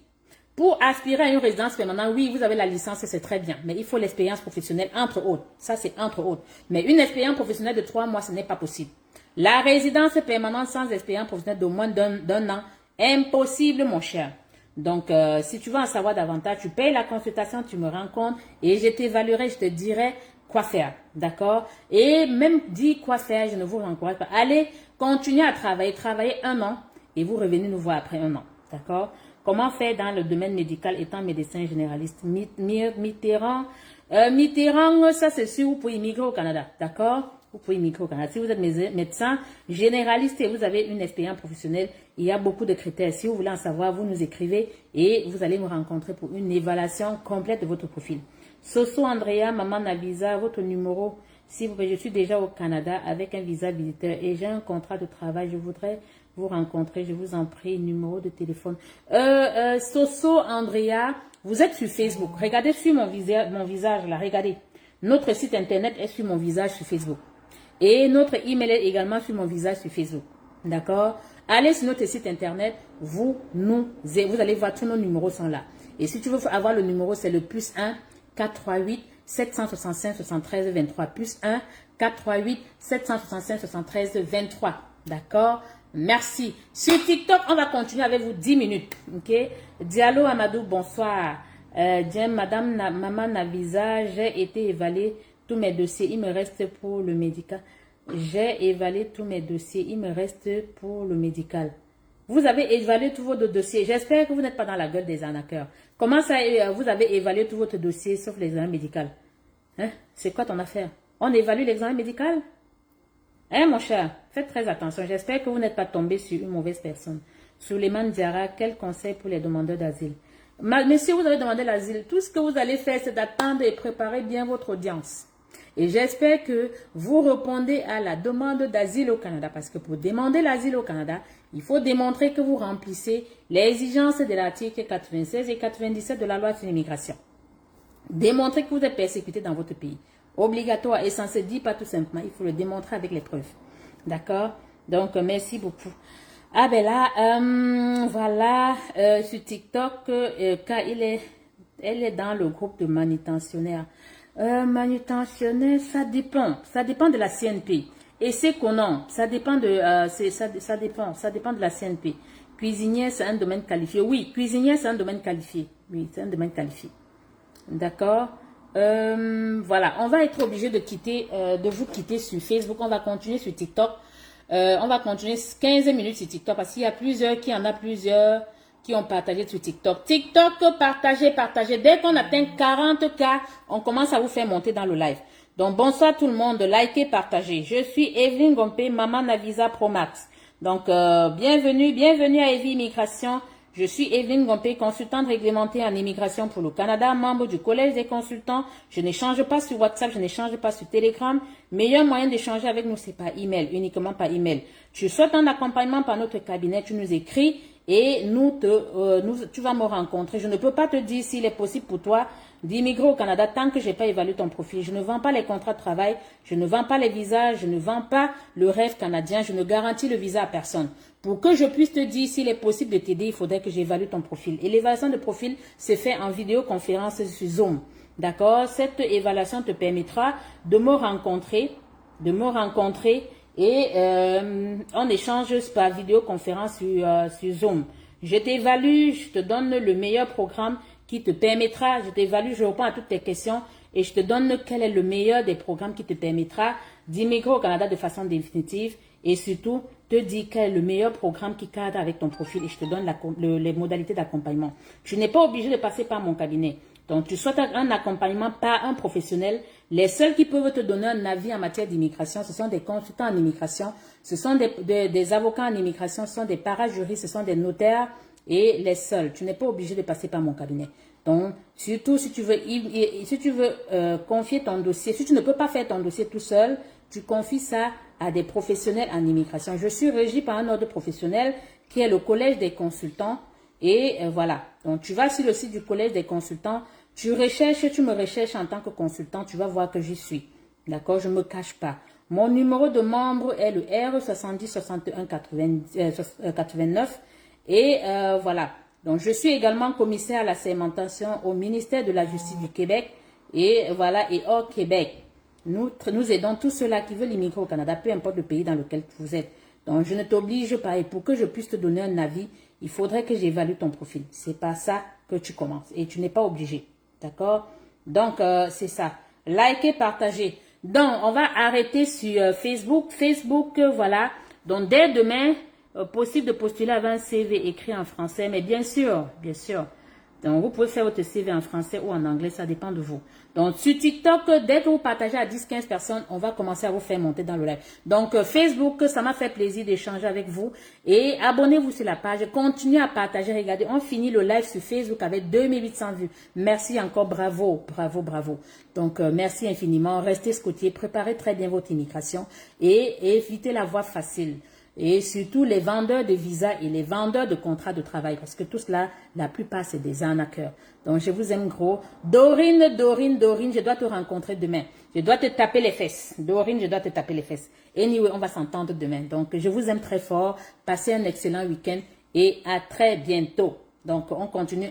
Pour aspirer à une résidence permanente, oui, vous avez la licence, c'est très bien. Mais il faut l'expérience professionnelle, entre autres. Ça, c'est entre autres. Mais une expérience professionnelle de 3 mois, ce n'est pas possible. La résidence permanente sans expérience professionnelle de moins d'un an, impossible, mon cher. Donc, si tu veux en savoir davantage, tu payes la consultation, tu me rencontres et je t'évaluerai, je te dirai quoi faire. D'accord? Et même dit quoi faire, je ne vous encourage pas. Allez, continuez à travailler 1 an et vous revenez nous voir après 1 an. D'accord? Comment faire dans le domaine médical étant médecin généraliste? Mitterrand, ça c'est sûr, vous pouvez immigrer au Canada. D'accord? Vous pouvez immigrer au Canada. Si vous êtes médecin généraliste et vous avez une expérience professionnelle, il y a beaucoup de critères. Si vous voulez en savoir, vous nous écrivez et vous allez me rencontrer pour une évaluation complète de votre profil. Soso Andrea, maman Navisa, votre numéro, s'il vous plaît, je suis déjà au Canada avec un visa visiteur et j'ai un contrat de travail. Je voudrais vous rencontrer, je vous en prie, numéro de téléphone. Soso Andrea, vous êtes sur Facebook. Regardez sur mon visage là, regardez. Notre site internet est sur mon visage sur Facebook. Et notre email est également sur mon visage sur Facebook. D'accord? Allez sur notre site internet, vous allez voir, tous nos numéros sont là. Et si tu veux avoir le numéro, c'est le +1 438 765 73 23. +1 438 765 73 23. D'accord? Merci. Sur TikTok, on va continuer avec vous 10 minutes. Ok? Diallo Amadou, bonsoir. Madame Maman Navisa, j'ai été évalué tous mes dossiers. Il me reste pour le médical. J'ai évalué tous mes dossiers. Il me reste pour le médical. Vous avez évalué tous vos dossiers. J'espère que vous n'êtes pas dans la gueule des arnaqueurs. Comment ça, vous avez évalué tous votre dossier sauf l'examen médical? Hein? C'est quoi ton affaire? On évalue l'examen médical? Hein, mon cher? Faites très attention. J'espère que vous n'êtes pas tombé sur une mauvaise personne. Souleymane Diarra, quel conseil pour les demandeurs d'asile? Monsieur, vous avez demandé l'asile. Tout ce que vous allez faire, c'est d'attendre et préparer bien votre audience. Et j'espère que vous répondez à la demande d'asile au Canada. Parce que pour demander l'asile au Canada, il faut démontrer que vous remplissez les exigences de l'article 96 et 97 de la loi sur l'immigration. Démontrer que vous êtes persécuté dans votre pays. Obligatoire et ça ne se dit pas tout simplement. Il faut le démontrer avec les preuves. D'accord? Donc, merci beaucoup. Ah ben là, voilà, sur TikTok, car elle est dans le groupe de manutentionnaires. Manutentionnaire, ça dépend de la CNP. Et c'est qu'on ça dépend de, ça dépend de la CNP. Cuisinière, c'est un domaine qualifié. Oui, cuisinière, c'est un domaine qualifié. Oui, c'est un domaine qualifié. D'accord. Voilà, on va être obligé de vous quitter sur Facebook. On va continuer sur TikTok. On va continuer 15 minutes sur TikTok parce qu'il y a plusieurs qui ont partagé sur TikTok. TikTok, partagez. Dès qu'on atteint 40K, on commence à vous faire monter dans le live. Donc, bonsoir tout le monde. Likez, partagez. Je suis Evelyne Gompé, maman Navisa Pro Max. Donc, bienvenue à Evie Immigration. Je suis Evelyne Gompé, consultante réglementée en immigration pour le Canada, membre du Collège des consultants. Je n'échange pas sur WhatsApp, je n'échange pas sur Telegram. Meilleur moyen d'échanger avec nous, c'est par email, uniquement par email. Tu souhaites un accompagnement par notre cabinet, tu nous écris et tu vas me rencontrer. Je ne peux pas te dire s'il est possible pour toi d'immigrer au Canada tant que je n'ai pas évalué ton profil. Je ne vends pas les contrats de travail, je ne vends pas les visas, je ne vends pas le rêve canadien, je ne garantis le visa à personne. Pour que je puisse te dire s'il est possible de t'aider, il faudrait que j'évalue ton profil. Et l'évaluation de profil se fait en vidéoconférence sur Zoom. D'accord? Cette évaluation te permettra de me rencontrer et on échange par vidéoconférence sur Zoom. Je t'évalue, je te donne le meilleur programme qui te permettra, je t'évalue, je réponds à toutes tes questions et je te donne quel est le meilleur des programmes qui te permettra d'immigrer au Canada de façon définitive et surtout te dire quel est le meilleur programme qui cadre avec ton profil et je te donne les modalités d'accompagnement. Tu n'es pas obligé de passer par mon cabinet. Donc, tu souhaites un accompagnement par un professionnel. Les seuls qui peuvent te donner un avis en matière d'immigration, ce sont des consultants en immigration, ce sont des avocats en immigration, ce sont des parajuristes, ce sont des notaires et les seuls. Tu n'es pas obligé de passer par mon cabinet. Donc, surtout si tu veux confier ton dossier, si tu ne peux pas faire ton dossier tout seul, tu confies ça à des professionnels en immigration. Je suis régie par un ordre professionnel qui est le Collège des consultants. Et voilà, donc tu vas sur le site du Collège des consultants, tu me recherches en tant que consultant, tu vas voir que j'y suis. D'accord, je ne me cache pas. Mon numéro de membre est le R70 61 89. Et voilà, donc je suis également commissaire à la segmentation au ministère de la Justice du Québec. Et voilà, et hors Québec. Nous aidons tous ceux-là qui veulent immigrer au Canada, peu importe le pays dans lequel vous êtes. Donc, je ne t'oblige pas. Et pour que je puisse te donner un avis, il faudrait que j'évalue ton profil. C'est pas ça que tu commences. Et tu n'es pas obligé. D'accord? Donc, c'est ça. Likez, partagez. Donc, on va arrêter sur Facebook. Facebook, voilà. Donc, dès demain, possible de postuler avec un CV écrit en français. Mais bien sûr. Donc, vous pouvez faire votre CV en français ou en anglais, ça dépend de vous. Donc, sur TikTok, dès que vous partagez à 10-15 personnes, on va commencer à vous faire monter dans le live. Donc, Facebook, ça m'a fait plaisir d'échanger avec vous. Et abonnez-vous sur la page. Continuez à partager. Regardez, on finit le live sur Facebook avec 2800 vues. Merci encore, bravo. Donc, merci infiniment. Restez scottiers, préparez très bien votre immigration et évitez la voie facile. Et surtout les vendeurs de visas et les vendeurs de contrats de travail. Parce que tout cela, la plupart, c'est des arnaqueurs. Donc, je vous aime gros. Dorine, je dois te rencontrer demain. Je dois te taper les fesses. Dorine, je dois te taper les fesses. Anyway, on va s'entendre demain. Donc, je vous aime très fort. Passez un excellent week-end et à très bientôt. Donc, on continue.